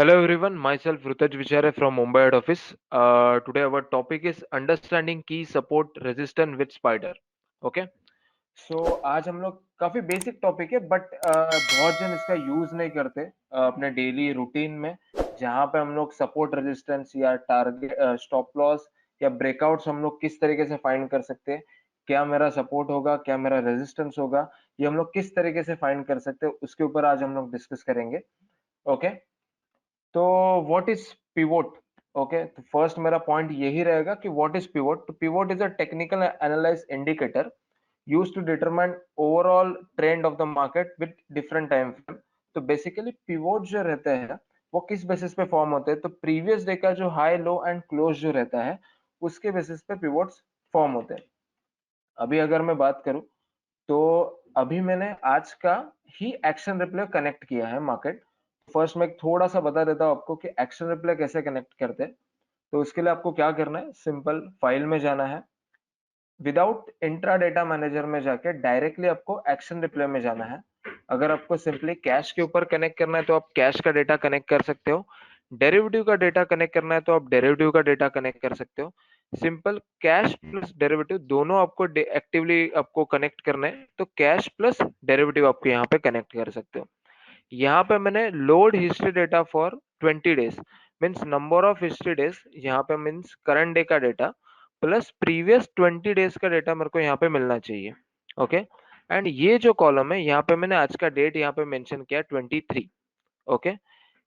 Hello everyone, myself Rutaj Vichare from Mumbai head office. Today our topic is understanding key support resistance with spider. Okay, so आज हम लोग काफी basic topic है but बहुत जन इसका यूज नहीं करते अपने डेली रूटीन में, जहाँ पे हम लोग सपोर्ट रेजिस्टेंस या टारगेट स्टॉप लॉस या ब्रेकआउट्स हम लोग किस तरीके से फाइंड कर सकते हैं, क्या मेरा सपोर्ट होगा, क्या मेरा रेजिस्टेंस होगा, ये हम लोग किस तरीके से फाइंड कर सकते हैं, उसके ऊपर आज हम लोग डिस्कस करेंगे. ओके, तो व्हाट इज पिवोट. ओके, तो फर्स्ट मेरा पॉइंट यही रहेगा कि व्हाट इज पिवोट. तो pivot is a technical analyse indicator used to determine overall trend of the market with different time frame. तो बेसिकली पिवोट जो रहते हैं वो किस बेसिस पे फॉर्म होते हैं, तो प्रीवियस डे का जो हाई लो एंड क्लोज जो रहता है उसके बेसिस पे पिवोट्स फॉर्म होते हैं. अभी अगर मैं बात करूं तो अभी मैंने आज का ही एक्शन रिप्ले कनेक्ट किया है मार्केट. फर्स्ट मैं थोड़ा सा बता देता हूँ आपको कि एक्शन रिप्ले कैसे कनेक्ट करते हैं. तो उसके लिए आपको क्या करना है, सिंपल फाइल में जाना है, विदाउट इंट्रा डेटा मैनेजर में जाके डायरेक्टली आपको एक्शन रिप्ले में जाना है. अगर आपको सिंपली कैश के ऊपर कनेक्ट करना है तो आप कैश का डेटा कनेक्ट कर सकते हो. डेरिवेटिव का डेटा कनेक्ट करना है तो आप डेरिवेटिव का डेटा कनेक्ट कर सकते हो. सिंपल कैश प्लस डेरिवेटिव दोनों आपको एक्टिवली आपको कनेक्ट करना है, तो कैश प्लस डेरिवेटिव आपको यहाँ पे कनेक्ट कर सकते हो. यहाँ पे मैंने load history data for 20 days means number of history days, यहाँ पे मीन्स करंट डे का डेटा प्लस प्रीवियस 20 डेज का डेटा मेरे को यहाँ पे मिलना चाहिए. ओके, एंड ये जो कॉलम है यहाँ पे मैंने आज का डेट यहाँ पे मेंशन किया 23. ओके,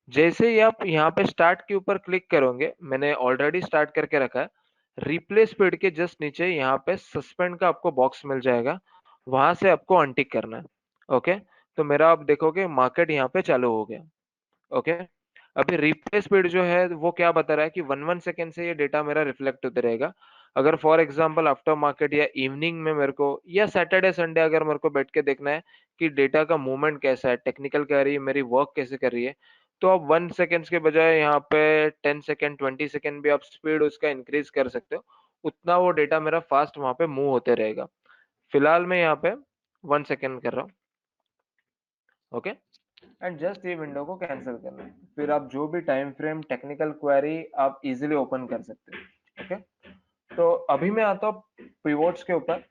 जैसे ही आप यहाँ पे स्टार्ट के ऊपर क्लिक करोगे, मैंने ऑलरेडी स्टार्ट करके रखा है, रिप्लेस स्पीड के जस्ट नीचे यहाँ पे सस्पेंड का आपको बॉक्स मिल जाएगा, वहां से आपको अनटिक करना है. ओके, तो मेरा आप देखोगे मार्केट यहाँ पे चालू हो गया. ओके, अभी रिप्ले स्पीड जो है वो क्या बता रहा है कि 1 1 सेकेंड से ये डेटा मेरा रिफ्लेक्ट होते रहेगा. अगर फॉर एग्जांपल आफ्टर मार्केट या इवनिंग में मेरे को या सैटरडे संडे अगर मेरे को बैठ के देखना है कि डेटा का मूवमेंट कैसा है, टेक्निकल कह रही है, मेरी वर्क कैसे कर रही है, तो आप 1 सेकेंड के बजाय यहाँ पे 10 सेकेंड 20 सेकेंड भी आप स्पीड उसका इंक्रीज कर सकते हो. उतना वो डेटा मेरा फास्ट वहां पे मूव होते रहेगा. फिलहाल मैं यहाँ पे 1 सेकेंड कर रहा हूँ. ओके, एंड जस्ट ये विंडो को कैंसिल करना है, फिर आप जो भी टाइम फ्रेम टेक्निकल क्वेरी आप इजीली ओपन कर सकते हो. ओके, तो अभी मैं आता हूँ पिवोट्स के ऊपर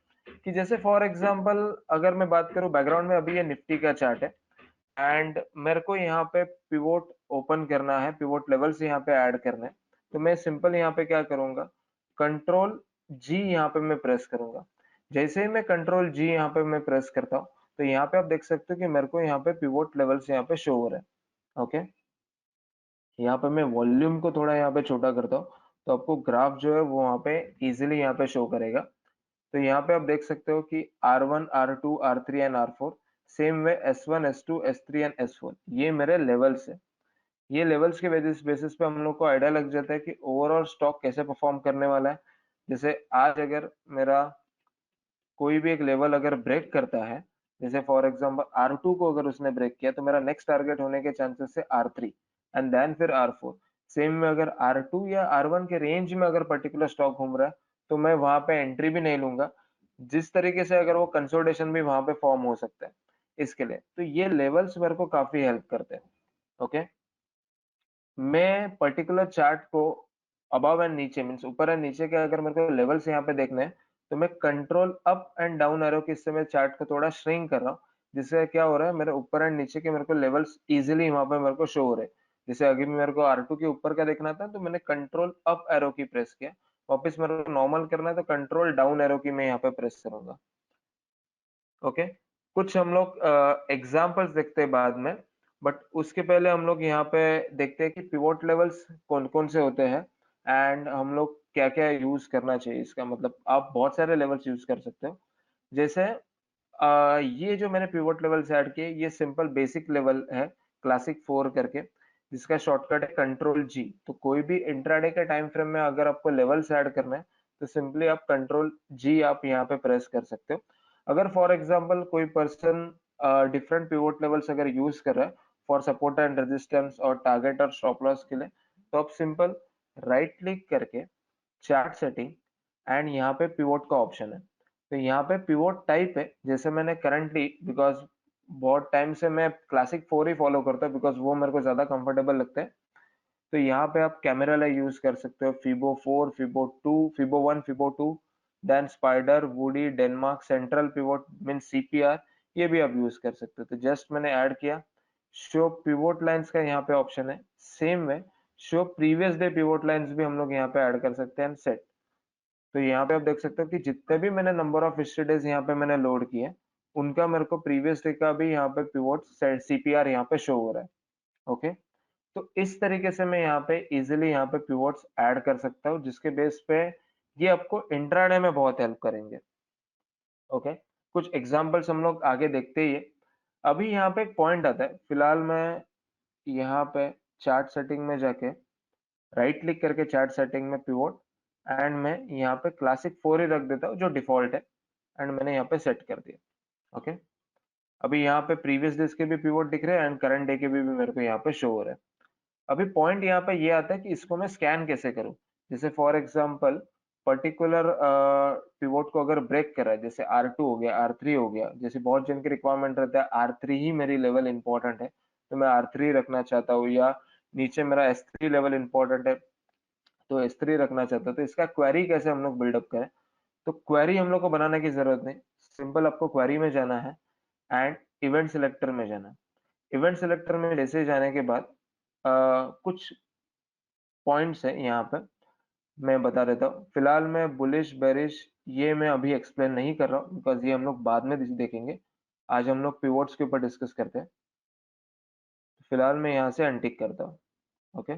कि जैसे फॉर एग्जांपल अगर मैं बात करूँ बैकग्राउंड में, अभी ये निफ्टी का चार्ट है एंड मेरे को यहाँ पे पिवोट ओपन करना है, पिवोट लेवल्स यहाँ पे ऐड करने हैं. तो मैं सिंपल यहाँ पे क्या करूंगा, कंट्रोल जी यहाँ पे मैं प्रेस करूंगा. जैसे ही मैं कंट्रोल जी यहाँ पे मैं प्रेस करता हूँ तो यहाँ पे आप देख सकते हो कि मेरे को यहाँ पे पिवोट लेवल्स यहाँ पे शो हो रहे हैं. ओके, यहाँ पे मैं वॉल्यूम को थोड़ा यहाँ पे छोटा करता हूँ तो आपको ग्राफ जो है वो वहाँ पे इजीली यहाँ पे शो करेगा. तो यहाँ पे आप देख सकते हो कि R1 R2 R3 and R4, same way S1 S2 S3 and S4, ये मेरे लेवल्स है. ये लेवल्स के बेसिस पे हम लोग को आइडिया लग जाता है कि ओवरऑल स्टॉक कैसे परफॉर्म करने वाला है. जैसे आज अगर मेरा कोई भी एक लेवल अगर ब्रेक करता है, जैसे फॉर एग्जांपल R2 को अगर उसने ब्रेक किया तो मेरा नेक्स्ट टारगेट होने के चांसेस है R3 एंड देन फिर R4. सेम में अगर R2 या R1 के रेंज में अगर पर्टिकुलर स्टॉक घूम रहा है तो मैं वहां पे एंट्री भी नहीं लूंगा. जिस तरीके से अगर वो कंसोलिडेशन भी वहां पे फॉर्म हो सकता है इसके लिए, तो ये लेवल्स मेरे को काफी हेल्प करते हैं. ओके, मैं पर्टिकुलर चार्ट को अबव एंड नीचे मीन्स ऊपर एंड नीचे के अगर मेरे को लेवल्स यहाँ पे देखने हैं तो मैं control up and down arrow के इससे मैं चार्ट को थोड़ा श्रिंक कर रहा हूँ, जिससे क्या हो रहा है मेरे ऊपर एंड नीचे के मेरे को लेवल्स इजीली वहां पे मेरे को शो हो रहे हैं. जैसे अभी मेरे को R2 के ऊपर का देखना था तो मैंने कंट्रोल अप एरो की प्रेस किया, वापस मेरे को नॉर्मल करना है तो कंट्रोल डाउन एरो की मैं यहाँ पे प्रेस करूंगा. ओके, कुछ हम लोग एग्जांपल्स देखते हैं बाद में, बट उसके पहले हम लोग यहाँ पे देखते हैं कि पिवोट लेवल्स कौन कौन से होते हैं एंड हम लोग क्या क्या यूज करना चाहिए. इसका मतलब आप बहुत सारे लेवल्स यूज कर सकते हो. जैसे ये जो मैंने पिवोट लेवल्स ऐड किए ये सिंपल बेसिक लेवल है, क्लासिक 4 करके, जिसका शॉर्टकट है कंट्रोल जी. तो कोई भी इंट्राडे के टाइम फ्रेम में अगर आपको लेवल्स ऐड करना है तो सिंपली आप कंट्रोल जी आप यहाँ पे प्रेस कर सकते हो. अगर फॉर एग्जांपल कोई पर्सन डिफरेंट पिवोट लेवल्स अगर यूज कर रहा है फॉर सपोर्ट एंड रेजिस्टेंस और टारगेट और स्टॉप लॉस के लिए, तो आप सिंपल राइट क्लिक करके चार्ट सेटिंग एंड यहाँ पे पिवोट का ऑप्शन है. तो यहाँ पे पिवोट टाइप है, जैसे मैंने करंटली बिकॉज बहुत टाइम से मैं क्लासिक 4 ही फॉलो करता हूँ बिकॉज वो मेरे को ज्यादा कंफर्टेबल लगता है. तो यहाँ पे आप कैमेरा यूज कर सकते हो, fibo 4, fibo 2, fibo 1, fibo 2, then spider, Woodie, Denmark, central pivot mean CPR, ये भी आप यूज कर सकते हो। तो जस्ट मैंने ऐड किया, शो पिवोट लाइंस का यहाँ पे ऑप्शन है, same way show previous day pivot lines भी हम लोग यहाँ पे ऐड कर सकते हैं, सेट। तो यहाँ पे आप देख सकते हो कि जितने भी मैंने नंबर ऑफ हिस्ट्री डेज यहाँ पे मैंने लोड किए, उनका मेरे को प्रीवियस डे का भी यहाँ पे पिवोट सीपीआर यहाँ पे शो हो रहा है। ओके, तो इस तरीके से मैं यहाँ पे इजीली यहाँ पे पिवोट्स ऐड कर सकता हूँ, जिसके बेस पे ये आपको इंट्राडे में बहुत हेल्प करेंगे। ओके, कुछ एग्जांपल्स हम लोग आगे देखते ही है। अभी यहाँ पे एक पॉइंट आता है, फिलहाल मैं यहाँ पे चार्ट सेटिंग में जाके राइट क्लिक करके चार्ट सेटिंग में पिवोट, एंड मैं यहाँ पे क्लासिक 4 ही रख देता हूँ जो डिफॉल्ट है, एंड मैंने यहाँ पे सेट कर दिया। ओके, अभी यहाँ पे प्रीवियस डेज के भी पिवोट दिख रहे हैं एंड करंट डे के भी मेरे को यहाँ पे शो हो रहा है। अभी पॉइंट यहाँ पे ये आता है कि इसको मैं स्कैन कैसे करूँ। जैसे फॉर एग्जांपल पर्टिकुलर पिवोट को अगर ब्रेक कर रहा है, जैसे R2 हो गया, R3 हो गया, जैसे बहुत जन की रिक्वायरमेंट रहता है R3 ही मेरी लेवल इंपॉर्टेंट है, तो मैं R3 रखना चाहता हूँ, या नीचे मेरा S3 लेवल इंपॉर्टेंट है तो S3 रखना चाहता हूँ। तो इसका क्वेरी कैसे हम लोग बिल्डअप करें, तो क्वेरी हम लोग को बनाने की जरूरत नहीं, सिंपल आपको क्वेरी में जाना है एंड इवेंट सिलेक्टर में जाना है। इवेंट सिलेक्टर में जैसे जाने के बाद कुछ पॉइंट्स है यहाँ पे, मैं बता देता हूँ। फिलहाल मैं बुलिश बेरिश ये मैं अभी एक्सप्लेन नहीं कर रहा हूँ, बिकॉज ये हम लोग बाद में देखेंगे। आज हम लोग पिवोट्स के ऊपर डिस्कस करते हैं। फिलहाल मैं यहाँ से अनटिक करता हूँ। ओके,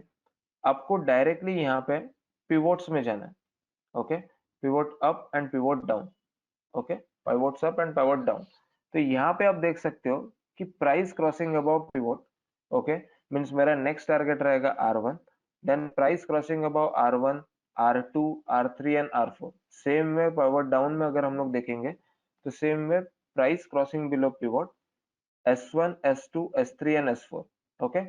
आपको डायरेक्टली यहाँ पे पिवोट्स में जाना है। Okay, pivot up and pivot down. Okay, pivots up and pivot down. तो यहाँ पे आप देख सकते हो कि price crossing about pivot, okay, means मेरा नेक्स्ट टारगेट रहेगा R1, then price crossing about R1, R2, R3 and R4। Same में पिवोट डाउन में अगर हम लोग देखेंगे तो सेम में price crossing below pivot S1, S2, S3 and S4। Okay,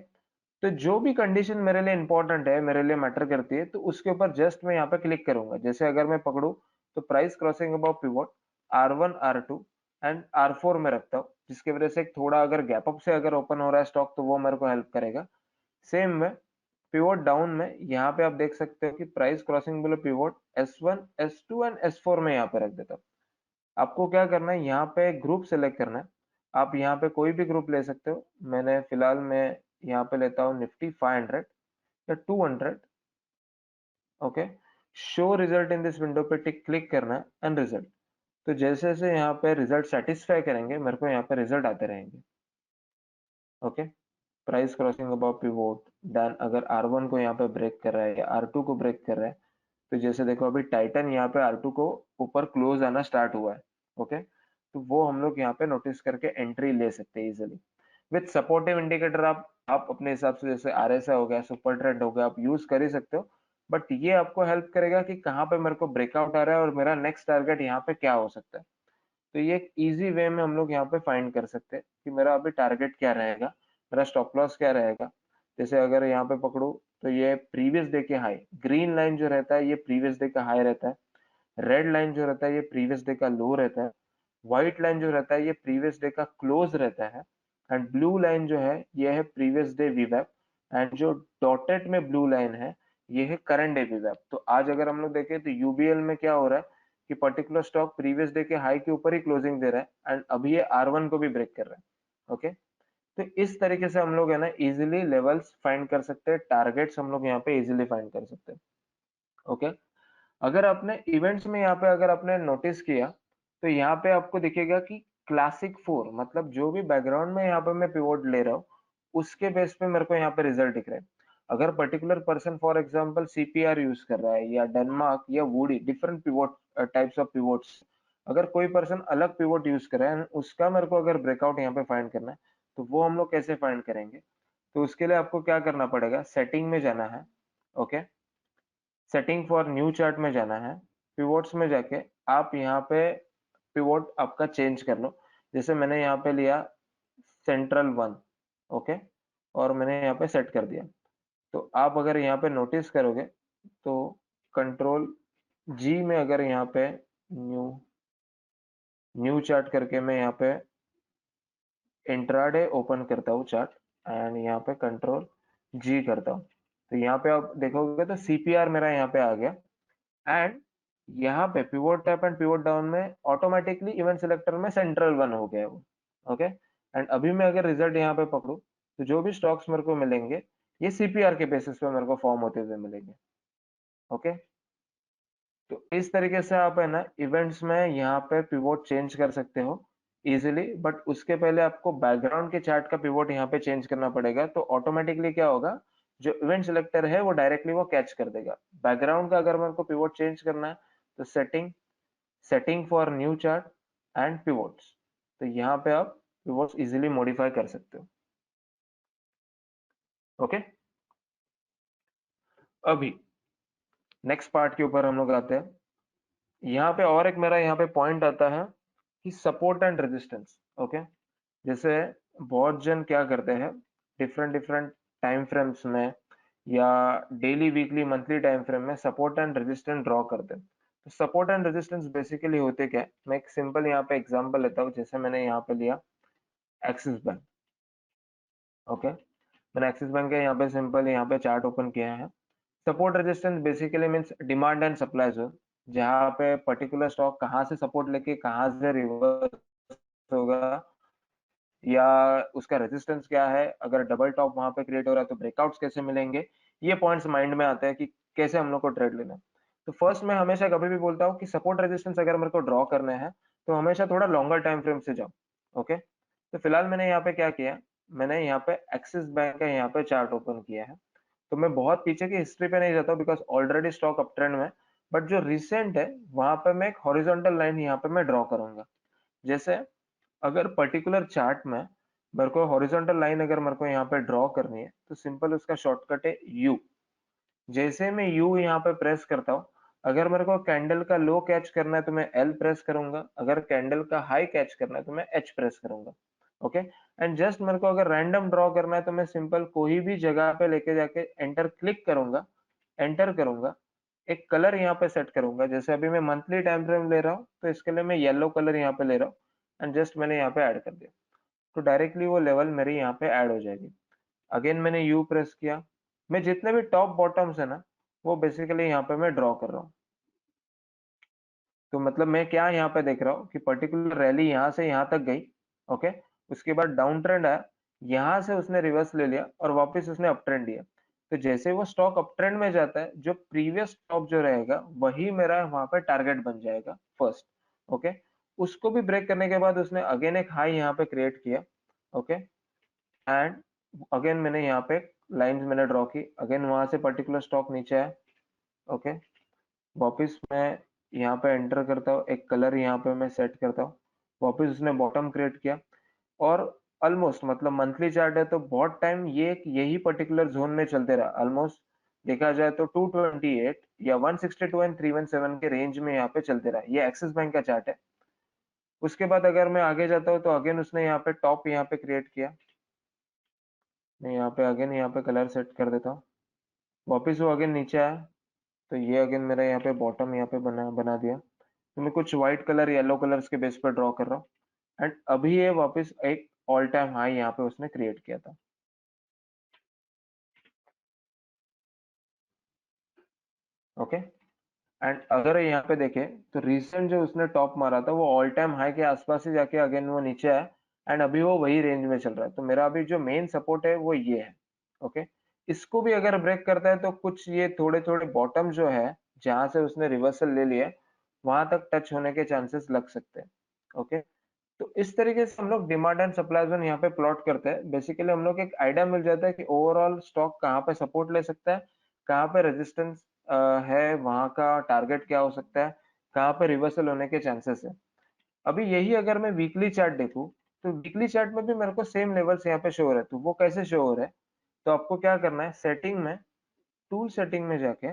तो जो भी कंडीशन मेरे लिए इंपॉर्टेंट है, मेरे लिए मैटर करती है, तो उसके ऊपर जस्ट मैं यहाँ पे क्लिक करूंगा। जैसे अगर मैं पकड़ू तो price crossing about pivot R1, R2 and R4 में रखता हूँ, जिसकी वजह से एक थोड़ा अगर गैप अप से अगर ओपन हो रहा है स्टॉक तो वो मेरे को हेल्प करेगा। सेम में पिवोट डाउन में यहाँ पे आप देख सकते हो कि price crossing below pivot S1, S2 and S4 में यहाँ पे रख देता हूँ। आपको क्या करना है, यहाँ पे ग्रुप सेलेक्ट करना है। आप यहाँ पे कोई भी ग्रुप ले सकते हो, मैंने फिलहाल मैं यहाँ पे लेता हूँ निफ्टी 500 या 200। Okay, show result in this window पे टिक क्लिक करना है एंड रिजल्ट। तो जैसे जैसे यहाँ पे रिजल्ट सेटिस्फाई करेंगे मेरे को यहाँ पे रिजल्ट आते रहेंगे। Okay, price crossing about pivot, then अगर R1 को यहाँ पे ब्रेक कर रहा है या R2 को ब्रेक कर रहा है, तो जैसे देखो अभी टाइटन यहाँ पे R2 को ऊपर क्लोज आना स्टार्ट हुआ है। ओके, तो वो हम लोग यहाँ पे नोटिस करके एंट्री ले सकते हैं इजिली। विथ सपोर्टिव इंडिकेटर आप अपने हिसाब से, जैसे RSI हो गया, सुपर ट्रेंड हो गया, आप यूज कर ही सकते हो। बट ये आपको हेल्प करेगा कि कहाँ पे मेरे को ब्रेकआउट आ रहा है और मेरा नेक्स्ट टारगेट यहाँ पे क्या हो सकता है। तो ये एक इजी वे में हम लोग यहाँ पे फाइंड कर सकते हैं कि मेरा अभी टारगेट क्या रहेगा, मेरा स्टॉप लॉस क्या रहेगा। जैसे अगर यहाँ पे पकड़ू तो ये प्रीवियस डे के हाई, ग्रीन लाइन जो रहता है ये प्रीवियस डे का हाई रहता है, रेड लाइन जो रहता है ये प्रीवियस डे का लो रहता है, व्हाइट लाइन जो रहता है ये प्रीवियस डे का क्लोज रहता है, एंड ब्लू लाइन जो है ये है प्रीवियस डे वीवैप, एंड जो डॉटेड में ब्लू लाइन है ये है करंट डे वीवैप। तो आज अगर हम लोग देखें तो यूबीएल में क्या हो रहा है कि पर्टिकुलर स्टॉक प्रीवियस डे के हाई के ऊपर ही क्लोजिंग दे रहा है एंड अभी ये R1 को भी ब्रेक कर रहा है। ओके, तो इस तरीके से हम लोग है ना इजिली लेवल्स फाइंड कर सकते हैं, टारगेट्स हम लोग यहाँ पे इजिली फाइंड कर सकते हैं। ओके, अगर आपने इवेंट्स में यहाँ पे अगर आपने नोटिस किया तो यहाँ पे आपको दिखेगा कि क्लासिक 4, मतलब जो भी बैकग्राउंड में यहाँ पे मैं पिवोट ले रहा हूँ उसके बेस पे मेरे को यहाँ पे रिजल्ट दिख रहा है। अगर particular person for example CPR use कर रहा है या डेनमार्क या woody, different pivot types of pivots, अगर कोई पर्सन अलग पिवोट यूज कर रहा है उसका मेरे को अगर ब्रेकआउट यहाँ पे फाइंड करना है, तो वो हम लोग कैसे फाइंड करेंगे। तो उसके लिए आपको क्या करना पड़ेगा, सेटिंग में जाना है। Okay, setting for new chart में जाना है, पिवोट्स में जाके आप यहाँ पे पिवोट आपका चेंज कर लो। जैसे मैंने यहाँ पे लिया सेंट्रल 1। ओके, और मैंने यहाँ पे सेट कर दिया। तो आप अगर यहाँ पे नोटिस करोगे तो कंट्रोल जी में अगर यहाँ पे न्यू न्यू चार्ट करके मैं यहाँ पे इंट्राडे ओपन करता हूँ चार्ट, एंड यहाँ पे कंट्रोल जी करता हूँ। तो यहाँ पे आप देखोगे तो CPR मेरा यहाँ पे आ गया। एंड यहाँ पे pivot up and pivot down में ऑटोमेटिकली इवेंट सिलेक्टर में सेंट्रल वन हो गया है वो। ओके, एंड अभी मैं अगर रिजल्ट यहाँ पे पकड़ू तो जो भी स्टॉक्स मेरे को मिलेंगे ये CPR के बेसिस पे मेरे को फॉर्म होते हुए मिलेंगे। ओके, तो इस तरीके से आप है ना इवेंट्स में यहाँ पे पिवोट चेंज कर सकते हो इजीली। बट उसके पहले आपको बैकग्राउंड के चार्ट का पिवोट यहाँ पे चेंज करना पड़ेगा, तो ऑटोमेटिकली क्या होगा, जो इवेंट सिलेक्टर है वो डायरेक्टली वो कैच कर देगा। बैकग्राउंड का अगर मेरे को पिवोट चेंज करना है तो setting for new chart and pivots, तो यहाँ पे आप पिवोट्स इजीली मॉडिफाई कर सकते हो। ओके, अभी नेक्स्ट पार्ट के ऊपर हम लोग आते हैं। यहाँ पे और एक मेरा यहाँ पे पॉइंट आता है कि सपोर्ट एंड रेजिस्टेंस। ओके, जैसे बहुत जन क्या करते हैं, डिफरेंट डिफरेंट टाइम फ्रेम्स में या daily weekly monthly time frame में सपोर्ट एंड रेजिस्टेंस ड्रॉ करते हैं। तो सपोर्ट एंड रेजिस्टेंस बेसिकली होते क्या है, मैं एक सिंपल यहाँ पे एग्जांपल लेता हूँ। जैसे मैंने यहाँ पे लिया एक्सिस बैंक। ओके, मैंने एक्सिस बैंक का यहाँ पे सिंपल यहाँ पे चार्ट ओपन किया है। Support resistance basically means demand and supply zone, जहाँ पे पर्टिकुलर स्टॉक कहाँ से सपोर्ट लेके कहाँ से रिवर्स होगा, या उसका रेजिस्टेंस क्या है, अगर डबल टॉप वहां पे क्रिएट हो रहा है तो ब्रेकआउट्स कैसे मिलेंगे, ये पॉइंट्स माइंड में आते हैं कि कैसे हम लोग को ट्रेड लेना है। तो फर्स्ट मैं हमेशा कभी भी बोलता हूँ कि सपोर्ट रेजिस्टेंस अगर मेरे को ड्रॉ करने हैं तो हमेशा थोड़ा लॉन्गर टाइम फ्रेम से जाओ। ओके, तो फिलहाल मैंने यहाँ पे क्या किया, मैंने यहाँ पे एक्सिस बैंक का यहाँ पे चार्ट ओपन किया है। तो मैं बहुत पीछे की हिस्ट्री पे नहीं जाता हूँ because already stock up trend में। बट जो रिसेंट है वहां पे मैं एक हॉरिजॉन्टल लाइन यहाँ पे मैं ड्रॉ करूंगा। जैसे अगर पर्टिकुलर चार्ट में मेरे को हॉरिजॉन्टल लाइन अगर मेरे को यहाँ पे ड्रॉ करनी है तो सिंपल उसका शॉर्टकट है यू। जैसे मैं यू यहाँ पे प्रेस करता हूँ, अगर मेरे को कैंडल का लो कैच करना है तो मैं एल प्रेस करूंगा, अगर कैंडल का हाई कैच करना है तो मैं एच प्रेस करूंगा। ओके, एंड जस्ट मेरे को अगर रैंडम ड्रॉ करना है तो मैं सिंपल कोई भी जगह पे लेके जाके एंटर क्लिक करूंगा, एंटर करूंगा, एक कलर यहाँ पे सेट करूंगा। जैसे अभी मैं मंथली टाइम फ्रेम ले रहा हूँ तो इसके लिए मैं येलो कलर यहाँ पे ले रहा हूँ एंड जस्ट मैंने यहाँ पे ऐड कर दिया, तो डायरेक्टली वो लेवल मेरे यहाँ पे ऐड हो जाएगी। अगेन मैंने यू प्रेस किया, मैं जितने भी टॉप बॉटम्स है ना वो बेसिकली यहाँ पे मैं ड्रॉ कर रहा हूँ। तो मतलब मैं क्या यहाँ पे देख रहा हूँ कि पर्टिकुलर रैली यहाँ से यहाँ तक गई। ओके, उसके बाद डाउन ट्रेंड आया, यहाँ से उसने रिवर्स ले लिया और वापस उसने अप ट्रेंड दिया। तो जैसे वो स्टॉक अप ट्रेंड में जाता है, जो प्रीवियस टॉप जो रहेगा वही मेरा वहां पे टारगेट बन जाएगा फर्स्ट। ओके, उसको भी ब्रेक करने के बाद उसने अगेन एक हाई यहाँ पे क्रिएट किया। ओके, एंड अगेन मैंने यहाँ पे लाइंस मैंने ड्रॉ की, अगेन वहां से पर्टिकुलर स्टॉक नीचे आया। ओके, वापस मैं यहाँ पे एंटर करता हूँ, एक कलर यहाँ पे मैं सेट करता हूँ, वापस उसने बॉटम क्रिएट किया। और ऑलमोस्ट मतलब मंथली चार्ट है तो बहुत टाइम ये यही पर्टिकुलर जोन में चलते रहा। ऑलमोस्ट देखा जाए तो 228 या 162 एंड 317 के रेंज में यहाँ पे चलते रहा। ये एक्सिस बैंक का चार्ट है। उसके बाद अगर मैं आगे जाता हूँ तो अगेन उसने यहाँ पे टॉप यहाँ पे क्रिएट किया, मैं यहाँ पे अगेन यहाँ पे कलर सेट कर देता हूँ, वापिस वो अगेन नीचे आया, तो ये अगेन मेरा यहाँ पे बॉटम यहाँ पे बना बना दिया। तो मैं कुछ व्हाइट कलर येलो कलर्स के बेस पर ड्रॉ कर रहा हूँ एंड अभी ये वापस एक ऑल टाइम हाई यहाँ पे उसने क्रिएट किया था। ओके, एंड अगर यहाँ पे देखे तो रिसेंट जो उसने टॉप मारा था वो ऑल टाइम हाई के आसपास ही जाके अगेन वो नीचे आया एंड अभी वो वही रेंज में चल रहा है। तो मेरा अभी जो मेन सपोर्ट है वो ये है। ओके, इसको भी अगर ब्रेक करता है तो कुछ ये थोड़े थोड़े बॉटम जो है जहां से उसने रिवर्सल ले लिया वहां तक टच होने के चांसेस लग सकते हैं। ओके, तो इस तरीके से हम लोग डिमांड एंड सप्लाई जोन यहाँ पे प्लॉट करते हैं। बेसिकली हम लोग एक आइडिया मिल जाता है कि ओवरऑल स्टॉक कहाँ पे सपोर्ट ले सकता है, कहाँ पे रेजिस्टेंस है, वहां का टारगेट क्या हो सकता है, कहाँ पे रिवर्सल होने के चांसेस है। अभी यही अगर मैं वीकली चार्ट देखूं तो वीकली चार्ट में भी मेरे को सेम लेवल्स यहाँ पे शो हो रहे हैं। तो वो कैसे शो हो रहे हैं, तो आपको क्या करना है, सेटिंग में टूल सेटिंग में जाके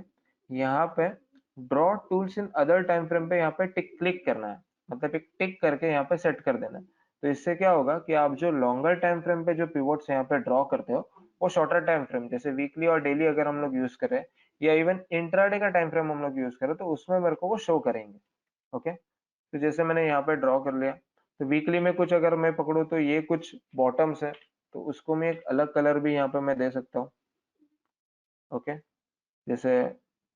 यहाँ पे draw tools in other time frame पे यहाँ पे टिक क्लिक करना है, मतलब एक टिक करके यहाँ पे सेट कर देना है। तो इससे क्या होगा कि आप जो लॉन्गर टाइम फ्रेम पे जो पिवोट्स यहाँ पे ड्रॉ करते हो वो शॉर्टर टाइम फ्रेम जैसे वीकली और डेली अगर हम लोग यूज करें या इवन इंट्राडे का टाइम फ्रेम हम लोग यूज करें तो उसमें मेरे को वो शो करेंगे। ओके, तो जैसे मैंने यहाँ पे ड्रॉ कर लिया, तो वीकली में कुछ अगर मैं पकड़ू तो ये कुछ बॉटम्स है, तो उसको मैं एक अलग कलर भी यहाँ पे मैं दे सकता हूँ। ओके, जैसे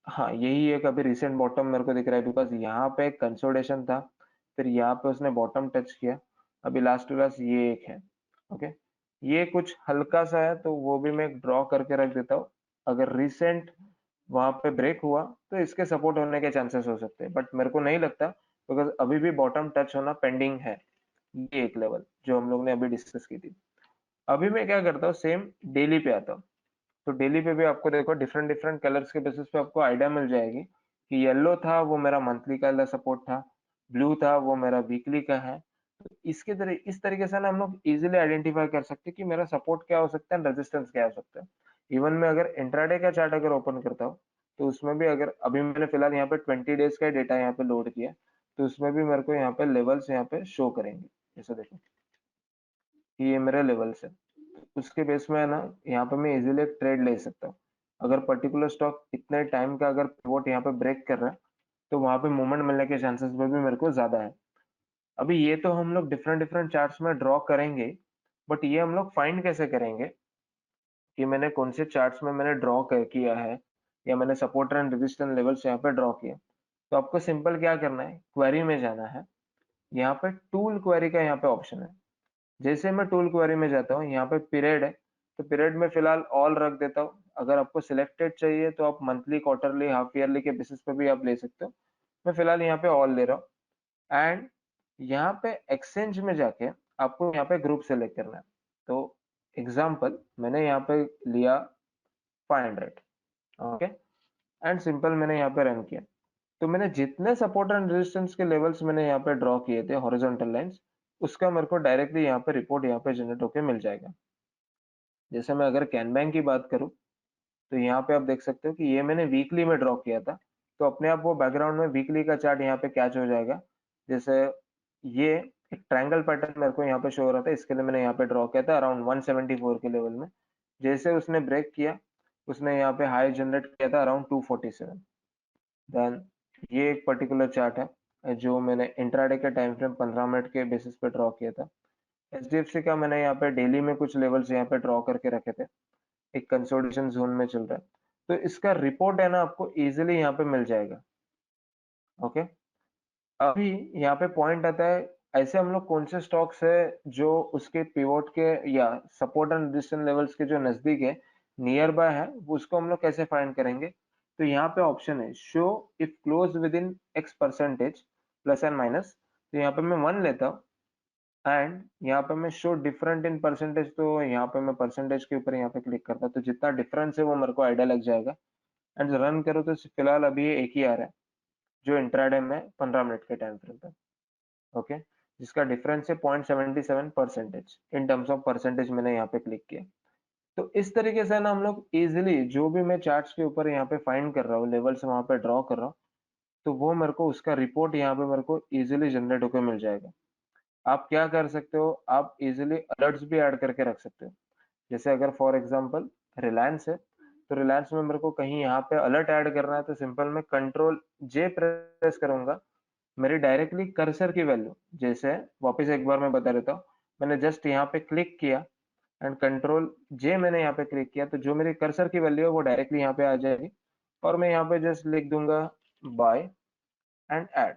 हाँ, यही एक अभी रिसेंट बॉटम मेरे को दिख रहा है, बिकॉज यहाँ पे एक कंसोलिडेशन था, फिर यहाँ पे उसने बॉटम टच किया, अभी लास्ट टू लास्ट ये एक है। ओके, ये कुछ हल्का सा है, तो वो भी मैं ड्रॉ करके रख देता हूँ। अगर रिसेंट वहां पे ब्रेक हुआ तो इसके सपोर्ट होने के चांसेस हो सकते हैं, बट मेरे को नहीं लगता, बिकॉज अभी भी बॉटम टच होना पेंडिंग है। ये एक लेवल जो हम लोग ने अभी डिस्कस की थी। अभी मैं क्या करता हूँ, सेम डेली पे आता हूँ। तो डेली पे भी आपको देखो डिफरेंट डिफरेंट कलर्स के बेसिस पे आपको आइडिया मिल जाएगी कि येलो था वो मेरा मंथली का सपोर्ट था, ब्लू था वो मेरा वीकली का है। तो इस तरीके से ना हम लोग इजीली आइडेंटिफाई कर सकते हैं कि मेरा सपोर्ट क्या हो सकता है, रेजिस्टेंस क्या हो सकता है। इवन मैं अगर इंट्राडे का चार्ट अगर ओपन करता हूँ, तो उसमें भी अगर अभी मैंने फिलहाल यहाँ पे 20 डेज का डेटा यहाँ पे लोड किया, तो उसमें भी मेरे को यहाँ पे लेवल्स यहाँ पे शो करेंगे। जैसे देखो कि ये मेरे लेवल्स है, उसके बेस में है ना, यहाँ पे मैं इजीली एक ट्रेड ले सकता हूँ। अगर पर्टिकुलर स्टॉक इतने टाइम का अगर पिवोट यहाँ पे ब्रेक कर रहा है, तो वहां पे मूवमेंट मिलने के चांसेस में भी मेरे को ज्यादा है। अभी ये तो हम लोग डिफरेंट डिफरेंट चार्ट्स में ड्रॉ करेंगे, बट ये हम लोग फाइंड कैसे करेंगे कि मैंने कौन से चार्ट्स में मैंने ड्रॉ किया है, या मैंने सपोर्ट एंड रेजिस्टेंस लेवल्स यहाँ पे ड्रॉ किया। तो आपको सिंपल क्या करना है, क्वेरी में जाना है। यहाँ पे टूल क्वेरी का यहाँ पे ऑप्शन है। जैसे मैं टूल क्वेरी में जाता हूँ, यहाँ पे पीरियड है, तो पीरियड में फिलहाल ऑल रख देता हूँ। अगर आपको सिलेक्टेड चाहिए तो आप मंथली, क्वार्टरली, हाफ ईयरली के बेसिस पे भी आप ले सकते हो। मैं फिलहाल यहाँ पे ऑल ले रहा हूँ। एंड यहाँ पे एक्सचेंज में जाके आपको यहाँ पे ग्रुप सेलेक्ट करना है। तो एग्जाम्पल मैंने यहाँ पे लिया 500। ओके, एंड सिंपल मैंने यहाँ पे रन किया। तो मैंने जितने सपोर्ट एंड रेजिस्टेंस के लेवल्स मैंने यहाँ पे ड्रॉ किए थे हॉरिजॉन्टल लाइंस, उसका मेरे को डायरेक्टली यहाँ पे रिपोर्ट यहाँ पे जनरेट होके मिल जाएगा। जैसे मैं अगर कैनबैंक की बात करूँ, तो यहाँ पे आप देख सकते हो कि ये मैंने वीकली में ड्रॉ किया था, तो अपने आप वो बैकग्राउंड में वीकली का चार्ट यहाँ पे कैच हो जाएगा। जैसे ये एक ट्रायंगल पैटर्न मेरे को यहाँ पे शो हो रहा था, इसके लिए मैंने यहाँ पे ड्रॉ किया था अराउंड 174 के लेवल में। जैसे उसने ब्रेक किया, उसने यहाँ पे हाई जनरेट किया था अराउंड 247। देन ये एक पर्टिकुलर चार्ट है जो मैंने इंट्राडे के टाइम फ्रेम 15 मिनट के बेसिस पे ड्रॉ किया था। एचडीएफसी का मैंने यहाँ पे डेली में कुछ लेवल्स यहाँ पे ड्रॉ करके रखे थे, एक कंसोलिडेशन जोन में चल रहा है। तो इसका रिपोर्ट है ना आपको इजीली यहाँ पे मिल जाएगा। ओके, अभी यहाँ पे पॉइंट आता है, ऐसे हम लोग कौन से स्टॉक्स है जो उसके पिवोट के या सपोर्ट एंड रेजिस्टेंस लेवल्स के जो नजदीक है, नियर बाय है, वो उसको हम लोग कैसे फाइंड करेंगे। तो यहाँ पे ऑप्शन है show if close with in x percentage plus and minus. तो यहाँ पे मैं 1 लेता हूँ, एंड यहाँ पे मैं शो डिफरेंट इन परसेंटेज, तो यहाँ पे मैं परसेंटेज के ऊपर यहाँ पे क्लिक करता हूँ, तो जितना डिफरेंस है वो मेरे को आइडिया लग जाएगा। एंड रन करो तो फिलहाल अभी ये एक ही आ रहा है, जो इंट्राडे में 15 मिनट के टाइम फ्रेम पे। ओके, जिसका डिफरेंस है 0.77 percentage, in terms of percentage मैंने यहाँ पे क्लिक किया। तो इस तरीके से ना हम लोग इजिली जो भी मैं चार्ट्स के ऊपर यहाँ पे फाइंड कर रहा हूँ, लेवल्स वहां पे ड्रॉ कर रहा हूँ, तो वो मेरे को उसका रिपोर्ट यहाँ पे मेरे को इजिली जनरेट होकर मिल जाएगा। आप क्या कर सकते हो, आप इजिली अलर्ट्स भी ऐड करके रख सकते हो। जैसे अगर फॉर एग्जांपल रिलायंस है, तो रिलायंस में मेरे को कहीं यहाँ पे अलर्ट ऐड करना है, तो सिंपल मैं कंट्रोल जे प्रेस करूंगा, मेरी डायरेक्टली कर्सर की वैल्यू, जैसे वापस एक बार मैं बता देता हूँ, मैंने जस्ट यहाँ पे क्लिक किया एंड कंट्रोल जे मैंने यहाँ पे क्लिक किया, तो जो मेरी कर्सर की वैल्यू है वो डायरेक्टली यहाँ पे आ जाएगी। और मैं यहाँ पे जस्ट लिख दूंगा बाय एंड ऐड।